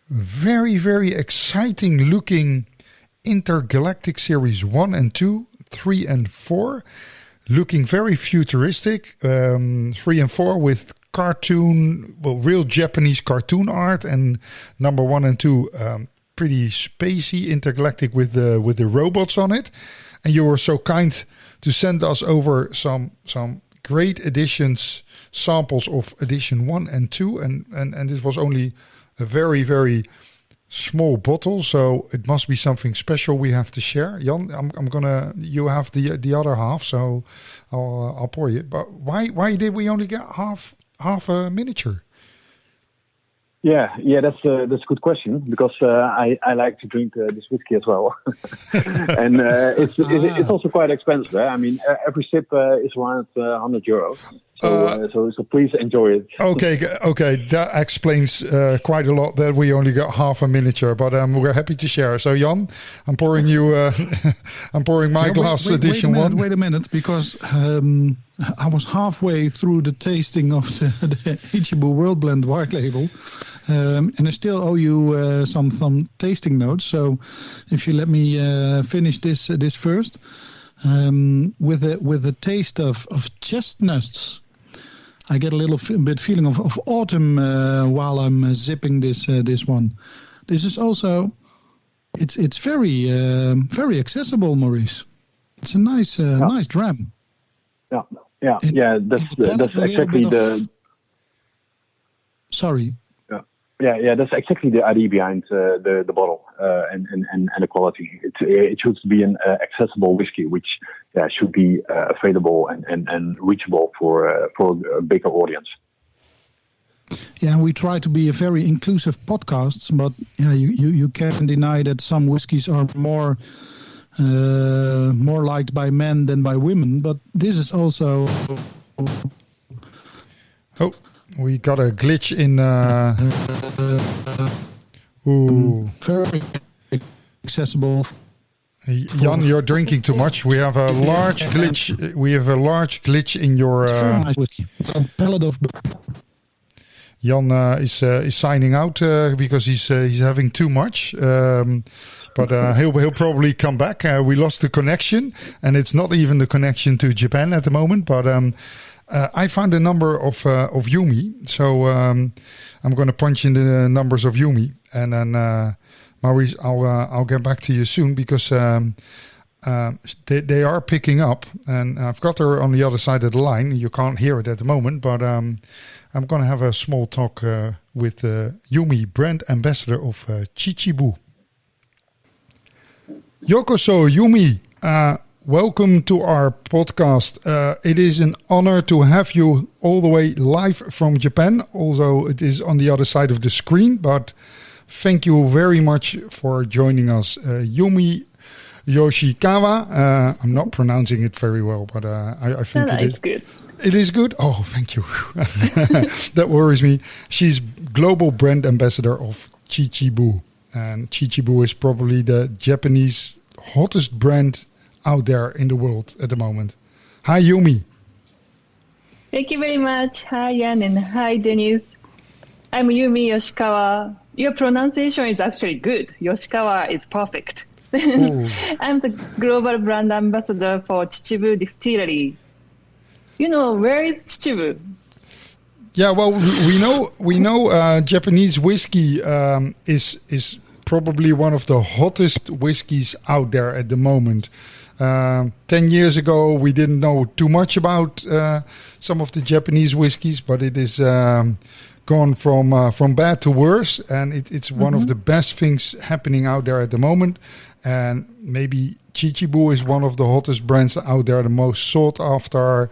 very, very exciting looking Intergalactic series 1 and 2, 3 and 4. Looking very futuristic, 3 and 4 with cartoon, real Japanese cartoon art, and number 1 and 2 pretty spacey, intergalactic with the robots on it. And you were so kind to send us over some great editions, samples of edition 1 and 2, and it was only a very, very small bottle, so it must be something special we have to share. Jan, I'm gonna. You have the other half, so I'll pour you. But why did we only get half a miniature? Yeah, that's a good question, because I like to drink this whiskey as well, and it's also quite expensive. I mean, every sip is around €100. So please enjoy it. Okay, that explains quite a lot that we only got half a miniature, but we're happy to share. So Jan, I'm pouring you. I'm pouring my glass edition one. Wait a minute, because I was halfway through the tasting of the ChiChibu World Blend White Label, and I still owe you some tasting notes. So if you let me finish this first, with the taste of chestnuts. I get a little bit feeling of autumn while I'm zipping this one. This is also, it's very very accessible, Maurice. It's a nice nice dram. Yeah. That's exactly the. Sorry. Yeah. That's exactly the idea behind the bottle and the quality. It should be an accessible whiskey, which should be available and reachable for a bigger audience. Yeah, we try to be a very inclusive podcast, but you can't deny that some whiskies are more liked by men than by women. But this is also. Oh. We got a glitch in. Very accessible. Jan, you're drinking too much. We have a large glitch. We have a large glitch in your. Jan is signing out because he's having too much. But he'll probably come back. We lost the connection, and it's not even the connection to Japan at the moment. But I found a number of Yumi, so I'm going to punch in the numbers of Yumi, and then Maurice, I'll get back to you soon, because they are picking up, and I've got her on the other side of the line. You can't hear it at the moment, but I'm going to have a small talk with Yumi, brand ambassador of ChiChibu. Yokoso, Yumi. Welcome to our podcast. It is an honor to have you all the way live from Japan, although it is on the other side of the screen. But thank you very much for joining us. Yumi Yoshikawa. I'm not pronouncing it very well, but I think it is good. It is good? Oh, thank you. That worries me. She's global brand ambassador of ChiChibu. And ChiChibu is probably the Japanese hottest brand out there in the world at the moment. Hi, Yumi. Thank you very much. Hi, Jan, and hi, Dennis. I'm Yumi Yoshikawa. Your pronunciation is actually good. Yoshikawa is perfect. I'm the global brand ambassador for ChiChibu Distillery. You know, where is ChiChibu? Yeah, well, we know Japanese whiskey is probably one of the hottest whiskeys out there at the moment. 10 years ago, we didn't know too much about some of the Japanese whiskeys, but it is gone from bad to worse, and it's one of the best things happening out there at the moment. And maybe ChiChibu is one of the hottest brands out there, the most sought after.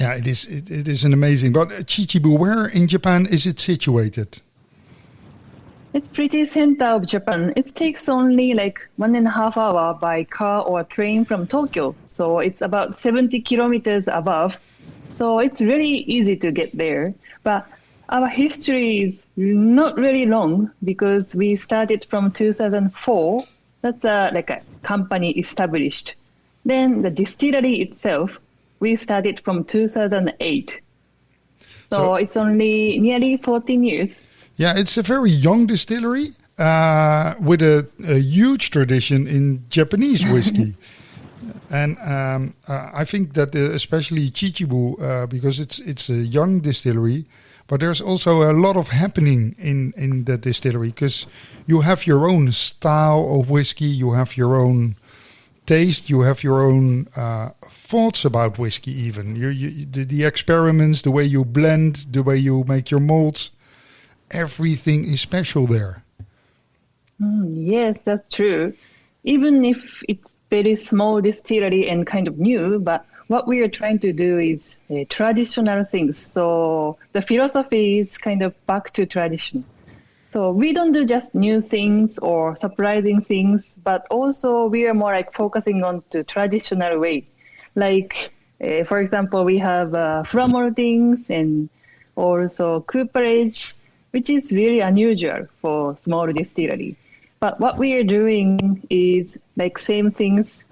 It is an amazing. But ChiChibu, where in Japan is it situated? It's pretty center of Japan. It takes only like 1.5 hours by car or train from Tokyo. So it's about 70 kilometers above. So it's really easy to get there. But our history is not really long because we started from 2004. That's like a company established. Then the distillery itself, we started from 2008. So it's only nearly 14 years. Yeah, it's a very young distillery with a huge tradition in Japanese whiskey. And I think that especially ChiChibu, because it's a young distillery, but there's also a lot of happening in the distillery because you have your own style of whiskey, you have your own taste, you have your own thoughts about whiskey even. The experiments, the way you blend, the way you make your malts. Everything is special there. Yes, that's true. Even if it's very small distillery and kind of new, but what we are trying to do is traditional things. So the philosophy is kind of back to tradition. So we don't do just new things or surprising things, but also we are more like focusing on the traditional way. Like, for example, we have from maltings and also cooperage, which is really unusual for small distillery. But what we are doing is like same things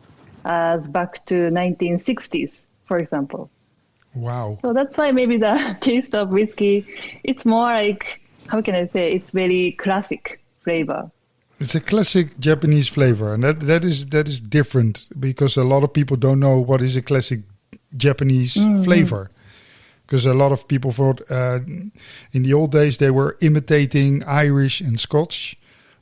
as back to 1960s, for example. Wow. So that's why maybe the taste of whiskey, it's more like, how can I say, it's very classic flavor. It's a classic Japanese flavor, and that is different because a lot of people don't know what is a classic Japanese flavor. Because a lot of people thought in the old days they were imitating Irish and Scotch,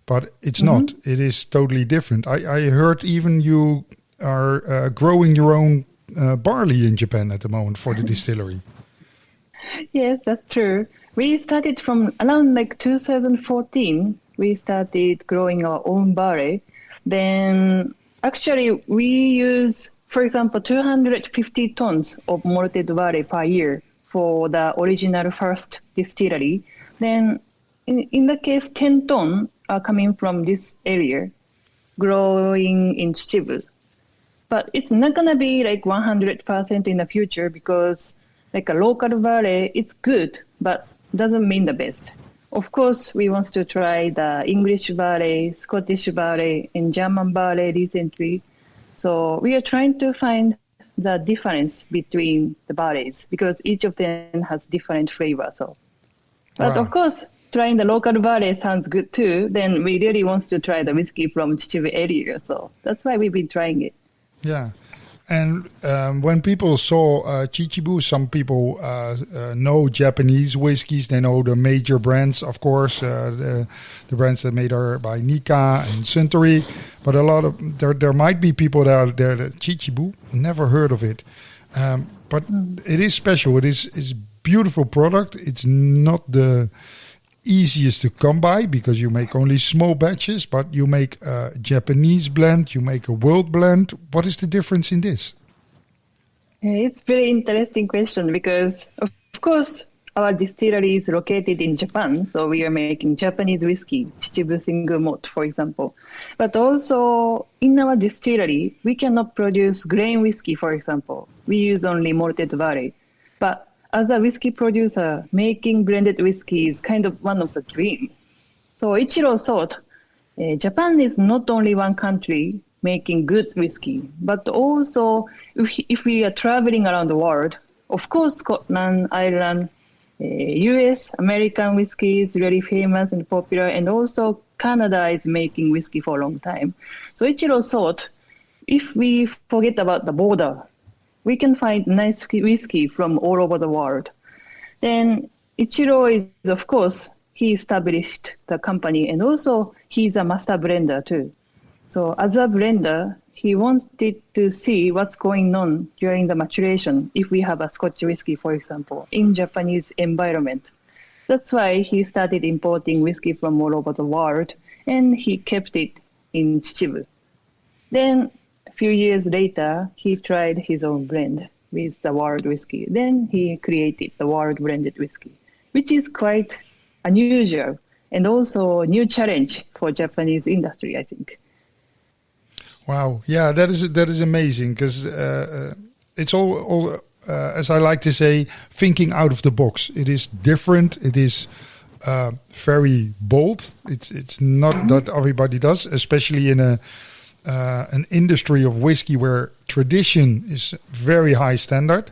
but it's not. It is totally different. I heard even you are growing your own barley in Japan at the moment for the distillery. Yes, that's true. We started from around like 2014. We started growing our own barley. Then actually we use, for example, 250 tons of malted barley per year for the original first distillery. Then in the case, 10 tons are coming from this area, growing in ChiChibu. But it's not going to be like 100% in the future because like a local barley, it's good, but doesn't mean the best. Of course, we want to try the English barley, Scottish barley, and German barley recently. So we are trying to find the difference between the barleys because each of them has different flavor. So, but of course, trying the local barley sounds good too. Then we really want to try the whiskey from ChiChibu area. So that's why we've been trying it. Yeah. And when people saw ChiChibu, some people know Japanese whiskeys. They know the major brands, of course, the brands that made are by Nikka and Suntory. But a lot of there might be people that are there that ChiChibu, never heard of it. But it is special. It is beautiful product. It's not the easiest to come by because you make only small batches, but you make a Japanese blend, you make a world blend. What is the difference in this? It's a very interesting question because, of course, our distillery is located in Japan, so we are making Japanese whiskey, ChiChibu single malt, for example. But also, in our distillery, we cannot produce grain whiskey, for example. We use only malted barley. But as a whiskey producer, making blended whiskey is kind of one of the dreams. So Ichiro thought, Japan is not only one country making good whiskey, but also if we are traveling around the world, of course, Scotland, Ireland, US, American whiskey is really famous and popular, and also Canada is making whiskey for a long time. So Ichiro thought, if we forget about the border, we can find nice whiskey from all over the world. Then Ichiro is, of course, he established the company and also he's a master blender too. So as a blender, he wanted to see what's going on during the maturation if we have a Scotch whiskey, for example, in Japanese environment. That's why he started importing whiskey from all over the world and he kept it in ChiChibu. Then a few years later, he tried his own blend with the world whiskey. Then he created the world blended whiskey, which is quite unusual and also new challenge for Japanese industry, I think. Wow, yeah, that is amazing because it's all as I like to say, thinking out of the box. It is different. It is very bold. It's not that everybody does, especially in an industry of whiskey where tradition is very high standard.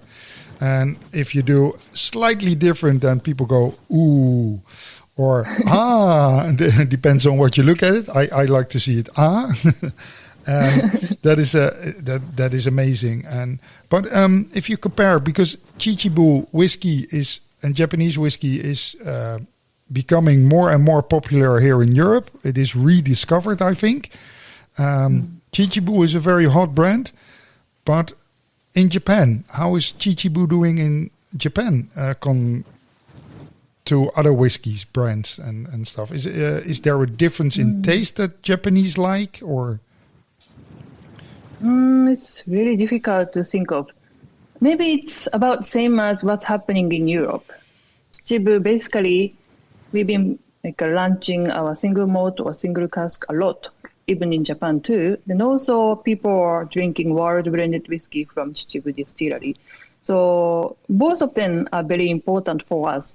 And if you do slightly different, then people go, ooh, or it depends on what you look at it. I like to see it, that is amazing. But if you compare, because ChiChibu whiskey and Japanese whiskey is becoming more and more popular here in Europe. It is rediscovered, I think. ChiChibu is a very hot brand, but in Japan, how is ChiChibu doing in Japan to other whiskeys brands and stuff? Is there a difference in taste that Japanese like, or? It's really difficult to think of. Maybe it's about same as what's happening in Europe. ChiChibu, basically, we've been launching our single malt or single cask a lot, even in Japan too. And also people are drinking world blended whiskey from ChiChibu distillery. So both of them are very important for us.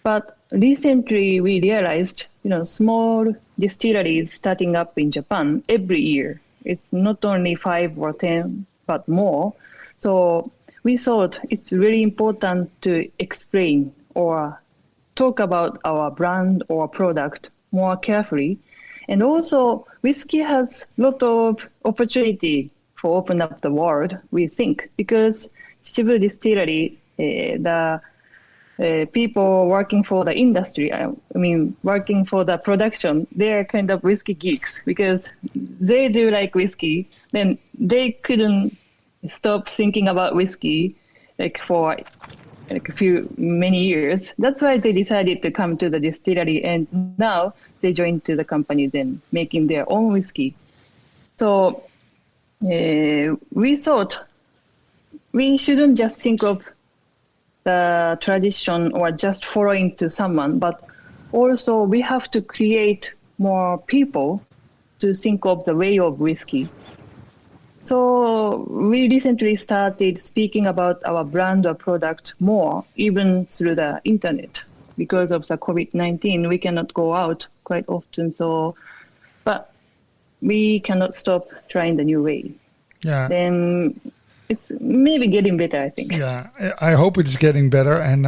But recently we realized, small distilleries starting up in Japan every year. It's not only 5 or 10, but more. So we thought it's really important to explain or talk about our brand or product more carefully. And also, whiskey has a lot of opportunity for open up the world, we think, because ChiChibu distillery, the people working for the industry, working for the production, they're kind of whiskey geeks because they do like whiskey. Then they couldn't stop thinking about whiskey for many years. That's why they decided to come to the distillery, and now they joined to the company, then making their own whiskey. So we thought we shouldn't just think of the tradition or just following to someone, but also we have to create more people to think of the way of whiskey. So we recently started speaking about our brand or product more, even through the internet. Because of the COVID-19, we cannot go out quite often. But we cannot stop trying the new way. Yeah. Then it's maybe getting better, I think. Yeah, I hope it's getting better. And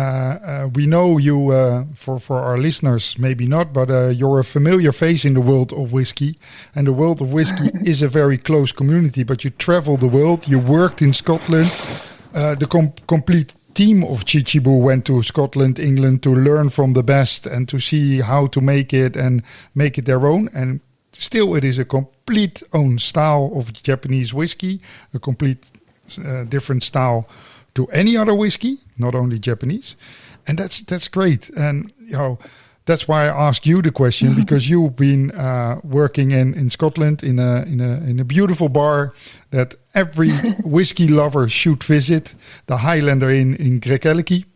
we know you, for our listeners, maybe not, but you're a familiar face in the world of whiskey. And the world of whiskey is a very close community, but you travel the world. You worked in Scotland. The complete team of ChiChibu went to Scotland, England to learn from the best and to see how to make it and make it their own. And still, it is a complete own style of Japanese whiskey, a complete different style to any other whiskey, not only Japanese, and that's great. And that's why I asked you the question, because you've been working in Scotland in a beautiful bar that every whiskey lover should visit, the Highlander in Grekeliki.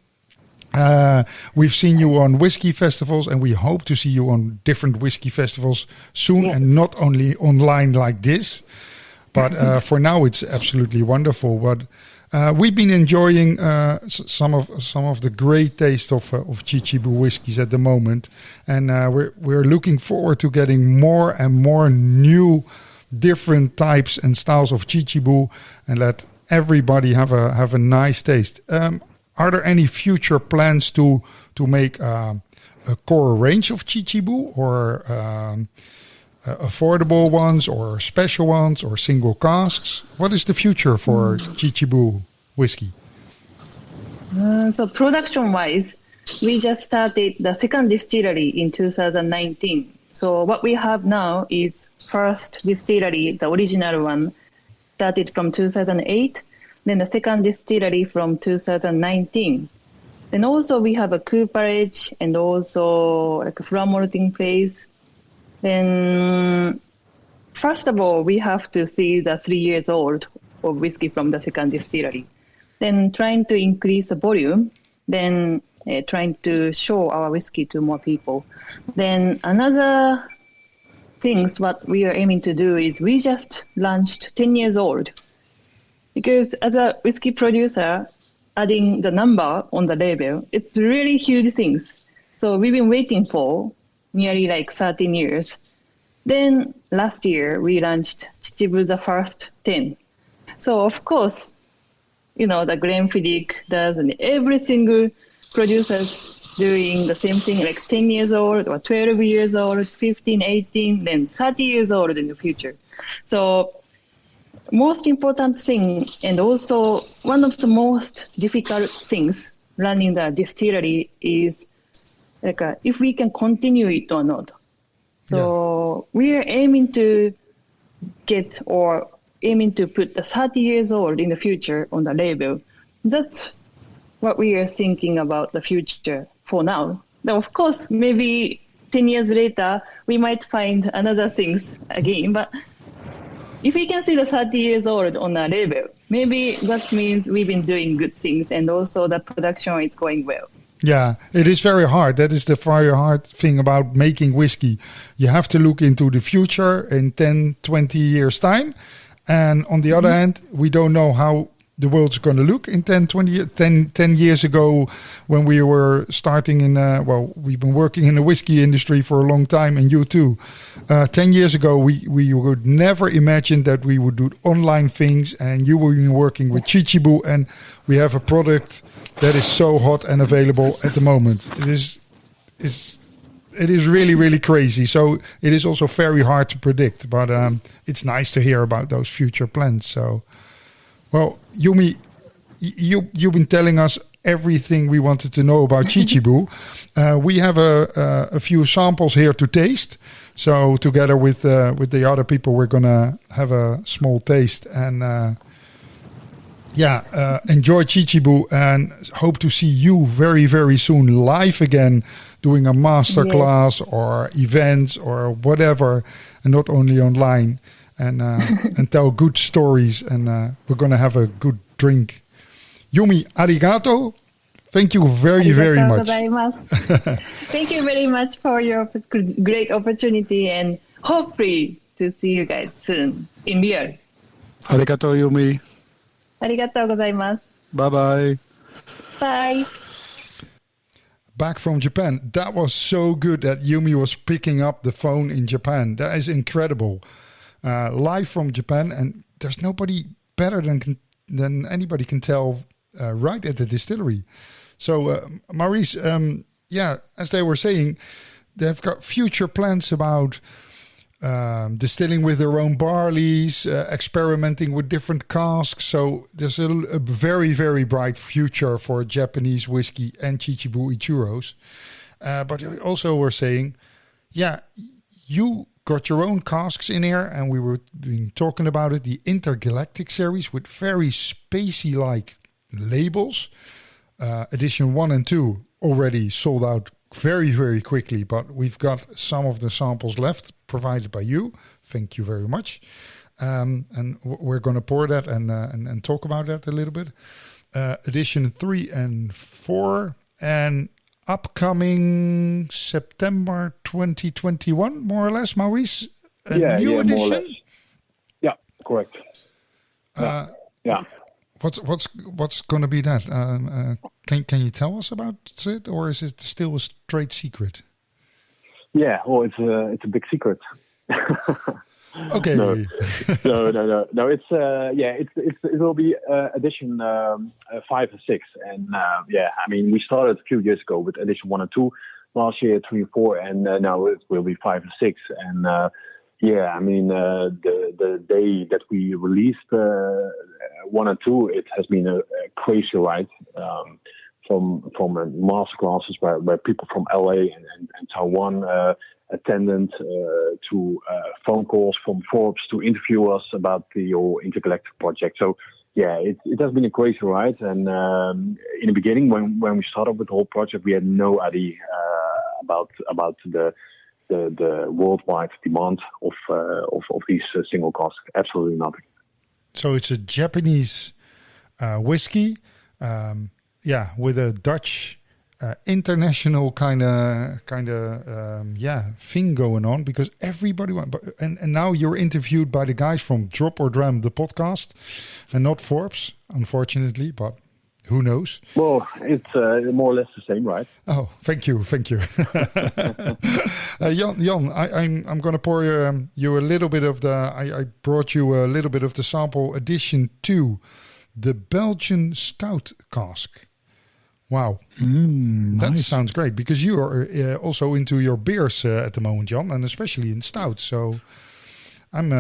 We've seen you on whiskey festivals, and we hope to see you on different whiskey festivals soon, and not only online like this. But for now, it's absolutely wonderful. But we've been enjoying some of the great taste of ChiChibu whiskies at the moment, and we're looking forward to getting more and more new, different types and styles of ChiChibu, and let everybody have a nice taste. Are there any future plans to make a core range of ChiChibu, or affordable ones, or special ones, or single casks? What is the future for ChiChibu whiskey? So production-wise, we just started the second distillery in 2019. So what we have now is first distillery, the original one, started from 2008. Then the second distillery from 2019. Then also we have a cooperage and also like a flour malting phase. Then, first of all, we have to see the 3 years old of whiskey from the second distillery. Then trying to increase the volume. Then trying to show our whiskey to more people. Then another things what we are aiming to do is we just launched 10 years old. Because as a whiskey producer, adding the number on the label, it's really huge things. So we've been waiting for nearly like 13 years. Then last year, we launched ChiChibu the first 10. So of course, the Glenfiddich does, and every single producer's doing the same thing, like 10 years old or 12 years old, 15, 18, then 30 years old in the future. So most important thing, and also one of the most difficult things running the distillery is like if we can continue it or not. So we are aiming to put the 30 years old in the future on the label. That's what we are thinking about the future for now. Now, of course, maybe 10 years later, we might find another things again. But if we can see the 30 years old on the label, maybe that means we've been doing good things and also the production is going well. Yeah, it is very hard. That is the very hard thing about making whiskey. You have to look into the future in 10, 20 years' time. And on the other hand, we don't know how the world's going to look in 10 years ago when we were starting we've been working in the whiskey industry for a long time, and you too. 10 years ago, we would never imagine that we would do online things, and you were working with ChiChibu, and we have a product that is so hot and available at the moment. It is really, really crazy. So it is also very hard to predict, but it's nice to hear about those future plans. So, well, Yumi, you've been telling us everything we wanted to know about ChiChibu. We have a few samples here to taste. So together with the other people, we're gonna have a small taste and enjoy ChiChibu, and hope to see you very, very soon live again, doing a master class or events or whatever, and not only online, and and tell good stories, and we're going to have a good drink. Yumi, arigato. Thank you very, very much. Thank you very much for your great opportunity, and hopefully to see you guys soon in real. Arigato, Yumi. ありがとうございます。 Bye-bye. Bye. Back from Japan. That was so good that Yumi was picking up the phone in Japan. That is incredible. Live from Japan, and there's nobody better than anybody can tell right at the distillery. So, Maurice, as they were saying, they've got future plans about distilling with their own barleys, experimenting with different casks. So there's a very, very bright future for Japanese whiskey and ChiChibu Ichiros. But also we're saying, you got your own casks in here, and we were been talking about it, the Intergalactic series with very spacey-like labels. Edition 1 and 2 already sold out very, very quickly, but we've got some of the samples left provided by you. Thank you very much. And we're going to pour that and talk about that a little bit. Edition 3 and 4, and upcoming September 2021, more or less, Maurice. A new edition? More or less. Yeah, correct. What's going to be that? Can you tell us about it, or is it still a straight secret? Yeah, well, it's a big secret. Okay. No. It's it will be edition 5 and 6, and I mean, we started a few years ago with edition 1 and 2, last year 3 and 4, and now it will be 5 and 6, and I mean, the day that we released 1 and 2, it has been a crazy ride, from master classes where people from LA and Taiwan attended, to phone calls from Forbes to interview us about the whole Intergalactic project. So it has been a crazy ride, and in the beginning when we started with the whole project, we had no idea about the worldwide demand of these single casks. Absolutely nothing. So it's a Japanese whiskey, with a Dutch international kind of thing going on, because everybody and now you're interviewed by the guys from Or Dram, the podcast, and not Forbes, unfortunately, but who knows? Well, it's more or less the same, right? Oh, thank you. Jan, I'm going to pour you a little bit of I brought you a little bit of the sample addition to the Belgian Stout cask. Wow, that nice. sounds great, because you are also into your beers at the moment, Jan, and especially in stout. So, I'm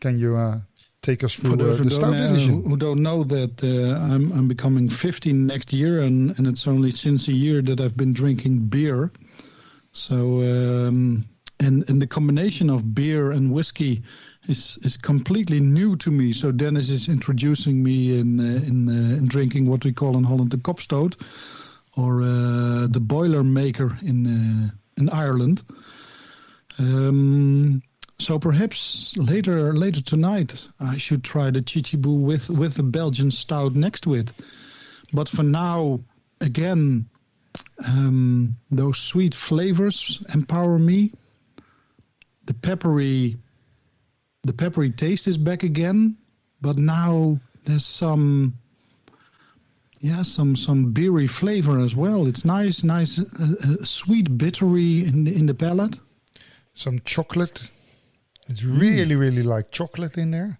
Can you take us through the stout edition? Who don't know that I'm becoming 50 next year, and it's only since a year that I've been drinking beer. So and the combination of beer and whiskey is completely new to me. So Dennis is introducing me in drinking what we call in Holland the kopstoot, or the boiler maker in Ireland. So perhaps later tonight I should try the ChiChibu with the Belgian stout next to it. But for now, again, those sweet flavors empower me. The peppery taste is back again, but now there's some beery flavor as well. It's nice, sweet bittery in the palate. Some chocolate. It's really like chocolate in there.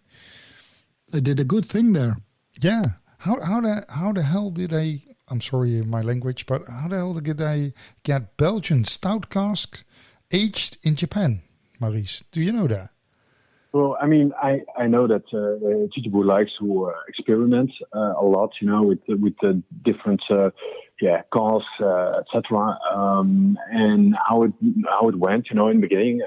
They did a good thing there. Yeah. How the hell did they? I'm sorry my language, but how the hell did they get Belgian stout cask aged in Japan, Maurice? Do you know that? Well, I mean, I know that ChiChibu likes to experiment a lot, with the different casks, etc. And how it went, in the beginning.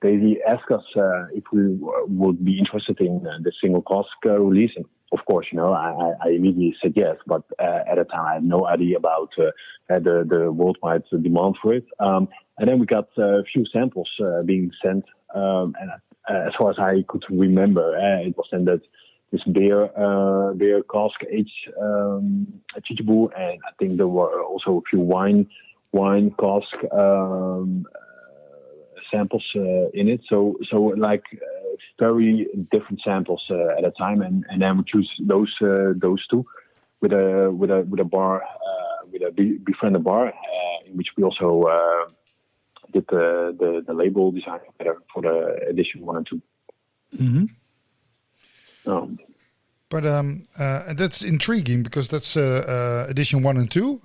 They asked us if we would be interested in the single cask release, and of course, I immediately said yes. But at the time, I had no idea about the worldwide demand for it. And then we got a few samples being sent, and as far as I could remember, it was then that this beer cask aged ChiChibu, and I think there were also a few wine cask samples in it. So like very different samples at a time, and then we choose those two with a bar with a befriended bar in which we also did the label design for the edition 1 and 2. Mm-hmm. But that's intriguing, because that's edition 1 and 2.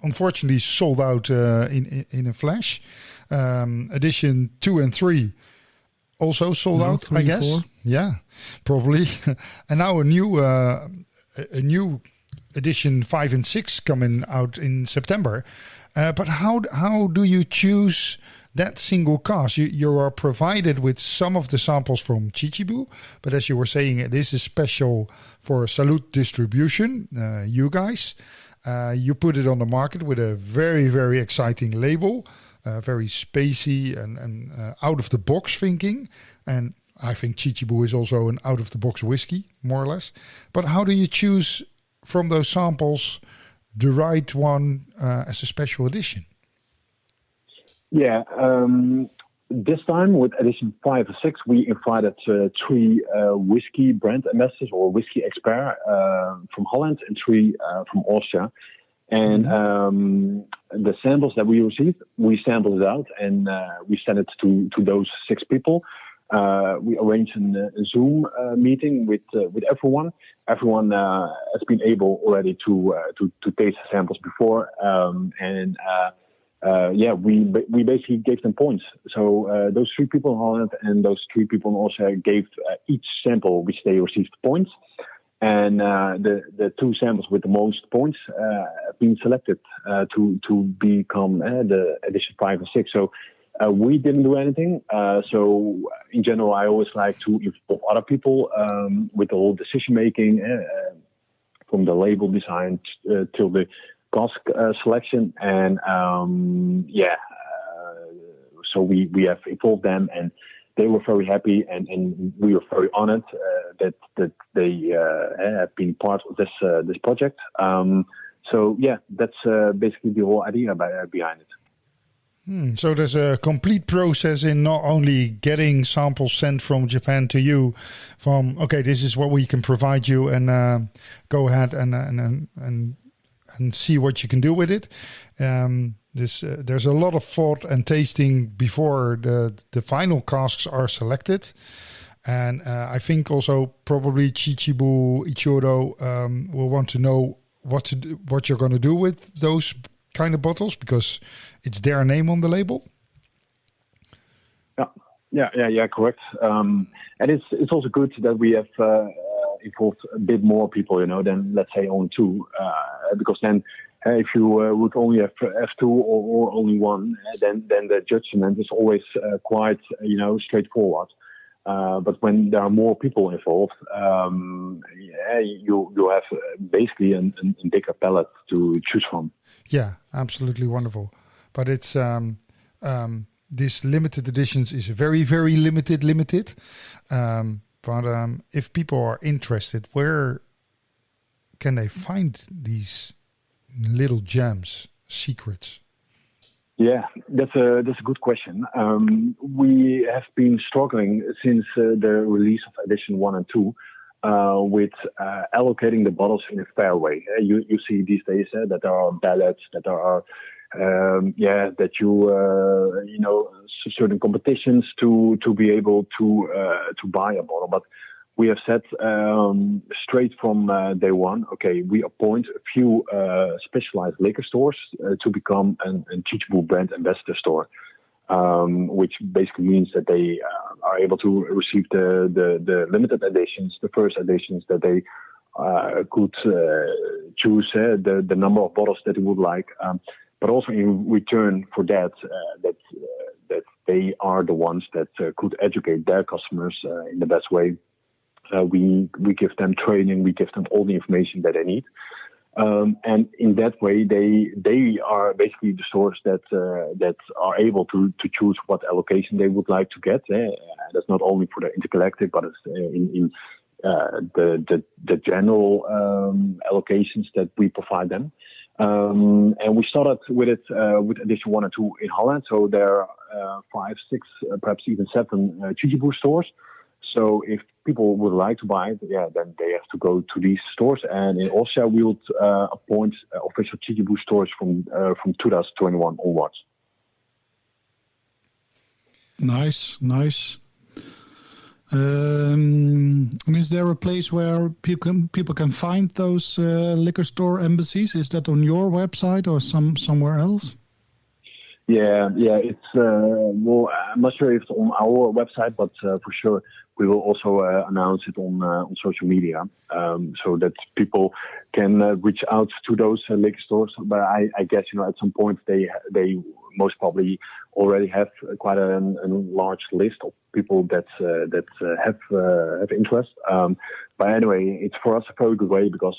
Unfortunately, sold out in a flash. Edition 2 and 3 also sold out, 3, I guess. 4. Yeah, probably. And now a new edition 5 and 6 coming out in September. But how do you choose that single cask? You are provided with some of the samples from ChiChibu, but as you were saying, it is special for Salud distribution. You guys, you put it on the market with a very, very exciting label, very spacey and out of the box thinking. And I think ChiChibu is also an out of the box whiskey, more or less. But how do you choose from those samples the right one as a special edition? Yeah, this time with edition 5 and 6, we invited 3 whiskey brand ambassadors or whiskey experts from Holland and 3 from Austria. And the samples that we received, we sampled it out and we sent it to those 6 people. We arranged a Zoom meeting with everyone. Everyone has been able already to taste the samples before, we basically gave them points. So those 3 people in Holland and those 3 people in Austria gave each sample which they received points. And the 2 samples with the most points have been selected to become the edition 5 and 6. So we didn't do anything. So in general, I always like to involve other people with the whole decision making, from the label design till the cask selection. And so we have involved them, and they were very happy, and we were very honored that they have been part of this project. So yeah, that's basically the whole idea behind it. So there's a complete process in not only getting samples sent from Japan to you, from okay, this is what we can provide you, and go ahead and see what you can do with it. There's a lot of thought and tasting before the final casks are selected, and I think also probably ChiChibu Ichiro will want to know what you're going to do with those kind of bottles, because it's their name on the label. Yeah, correct. And it's also good that we have involved a bit more people, than let's say only two, because then if you would only have two or only one, then the judgment is always quite straightforward. But when there are more people involved, you have basically a bigger palette to choose from. Yeah, absolutely wonderful. But it's this limited editions is very, very limited. But if people are interested, where can they find these little gems, secrets? Yeah, that's a good question. We have been struggling since the release of edition 1 and 2 with allocating the bottles in a fair way. You see these days that there are ballots, that there are that certain competitions to be able to buy a bottle. But we have said straight from day one, okay, we appoint a few specialized liquor stores to become a ChiChibu brand ambassador store, which basically means that they are able to receive the limited editions, the first editions, that they could choose the number of bottles that they would like. But also in return for that they are the ones that could educate their customers in the best way. We give them training, we give them all the information that they need, and in that way they are basically the stores that are able to choose what allocation they would like to get. That's not only for the Intercollective, but it's in the general allocations that we provide them. And we started with it with edition 1 and 2 in Holland. So there are 5, 6, perhaps even 7 ChiChibu stores. So if people would like to buy it, then they have to go to these stores. And in Austria, we would appoint official ChiChibu stores from 2021 onwards. Nice. Is there a place where people can find those liquor store embassies? Is that on your website or somewhere else? Yeah. It's I'm not sure if it's on our website, but for sure we will also announce it on social media, so that people can reach out to those liquor stores. But I guess at some point they most probably already have quite a large list of people that have interest. But anyway, it's for us a very good way because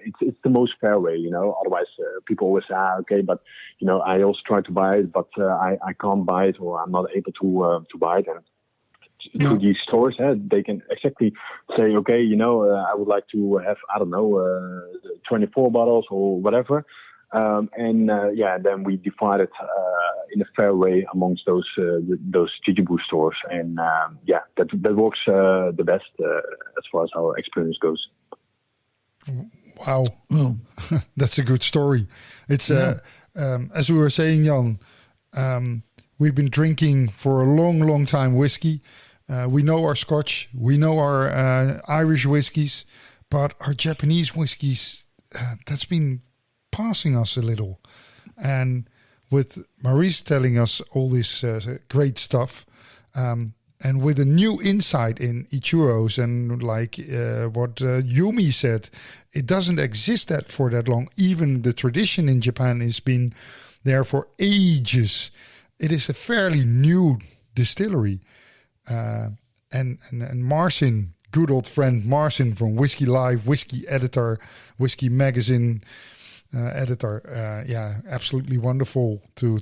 it's the most fair way. Otherwise people always say, okay, but I also try to buy it, but I can't buy it, or I'm not able to buy it. And through these stores, they can exactly say, okay, I would like to have 24 bottles or whatever. Then we divide it in a fair way amongst those ChiChibu stores, and that works the best as far as our experience goes. Wow, that's a good story. It's as we were saying, Jan, we've been drinking for a long time whiskey. We know our Scotch, we know our Irish whiskies, but our Japanese whiskies, that's been passing us a little. And with Maurice telling us all this great stuff, and with a new insight in Ichiros, and like what Yumi said, it doesn't exist for that long. Even the tradition in Japan has been there for ages. It is a fairly new distillery. And Marcin, good old friend Marcin from Whiskey Live, Whiskey Editor, Whiskey Magazine editor. Absolutely wonderful to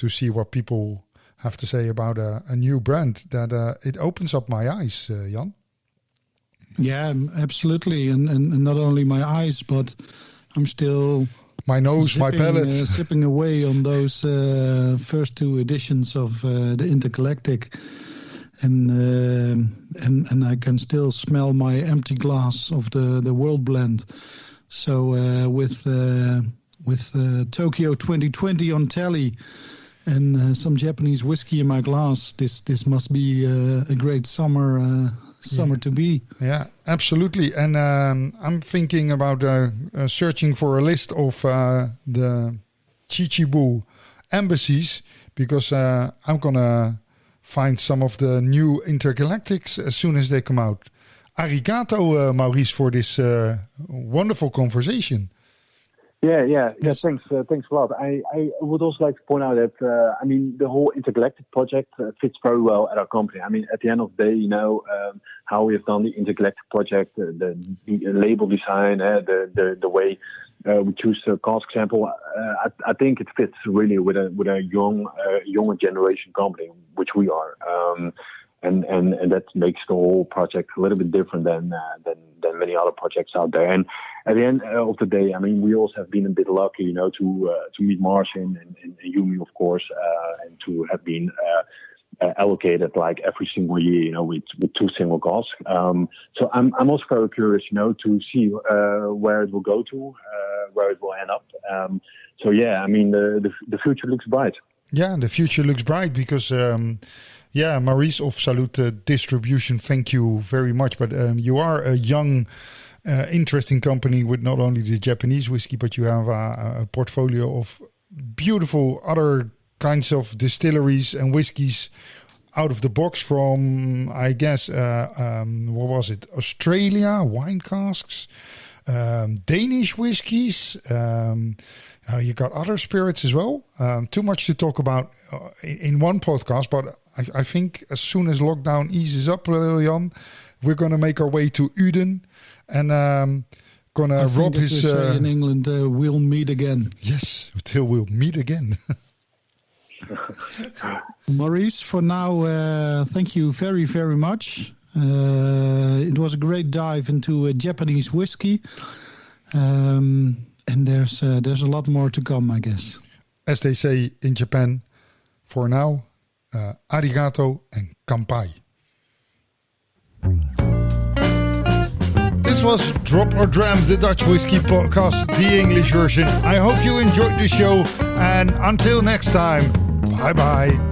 see what people have to say about a new brand. That it opens up my eyes, Jan. Yeah, absolutely, and not only my eyes, but I'm still my nose, my palate, sipping away on those first two editions of the Intergalactic, and I can still smell my empty glass of the World Blend. So with Tokyo 2020 on tally and some Japanese whiskey in my glass, this must be a great summer to be. Yeah, absolutely. And I'm thinking about searching for a list of the ChiChibu embassies, because I'm gonna find some of the new Intergalactics as soon as they come out. Arigato, Maurice, for this wonderful conversation. Yeah. Thanks a lot. I would also like to point out that the whole Intergalactic project fits very well at our company. I mean, at the end of the day, how we have done the Intergalactic project, the label design, the way we choose the cask sample. I think it fits really with a younger generation company, which we are. And that makes the whole project a little bit different than many other projects out there. And at the end of the day, I mean, we also have been a bit lucky, to meet Marcin and Yumi, of course, and to have been allocated like every single year, with two single casks. So I'm also very curious, to see where it will go to, where it will end up. So yeah, I mean, the future looks bright. Yeah, the future looks bright because. Maurice of Salud Distribution, thank you very much. But you are a young, interesting company with not only the Japanese whiskey, but you have a portfolio of beautiful other kinds of distilleries and whiskeys out of the box from, I guess, what was it? Australia, wine casks, Danish whiskies. You got other spirits as well. Too much to talk about in one podcast, but I think as soon as lockdown eases up, Jan, we're going to make our way to Uden and going to rob his... in England, we'll meet again. Yes, till we'll meet again. Maurice, for now, thank you very, very much. It was a great dive into Japanese whiskey. And there's a lot more to come, I guess. As they say in Japan, for now... arigato and kanpai. This was Drop or Dram, the Dutch Whiskey Podcast, the English version. I hope you enjoyed the show, and until next time, bye-bye.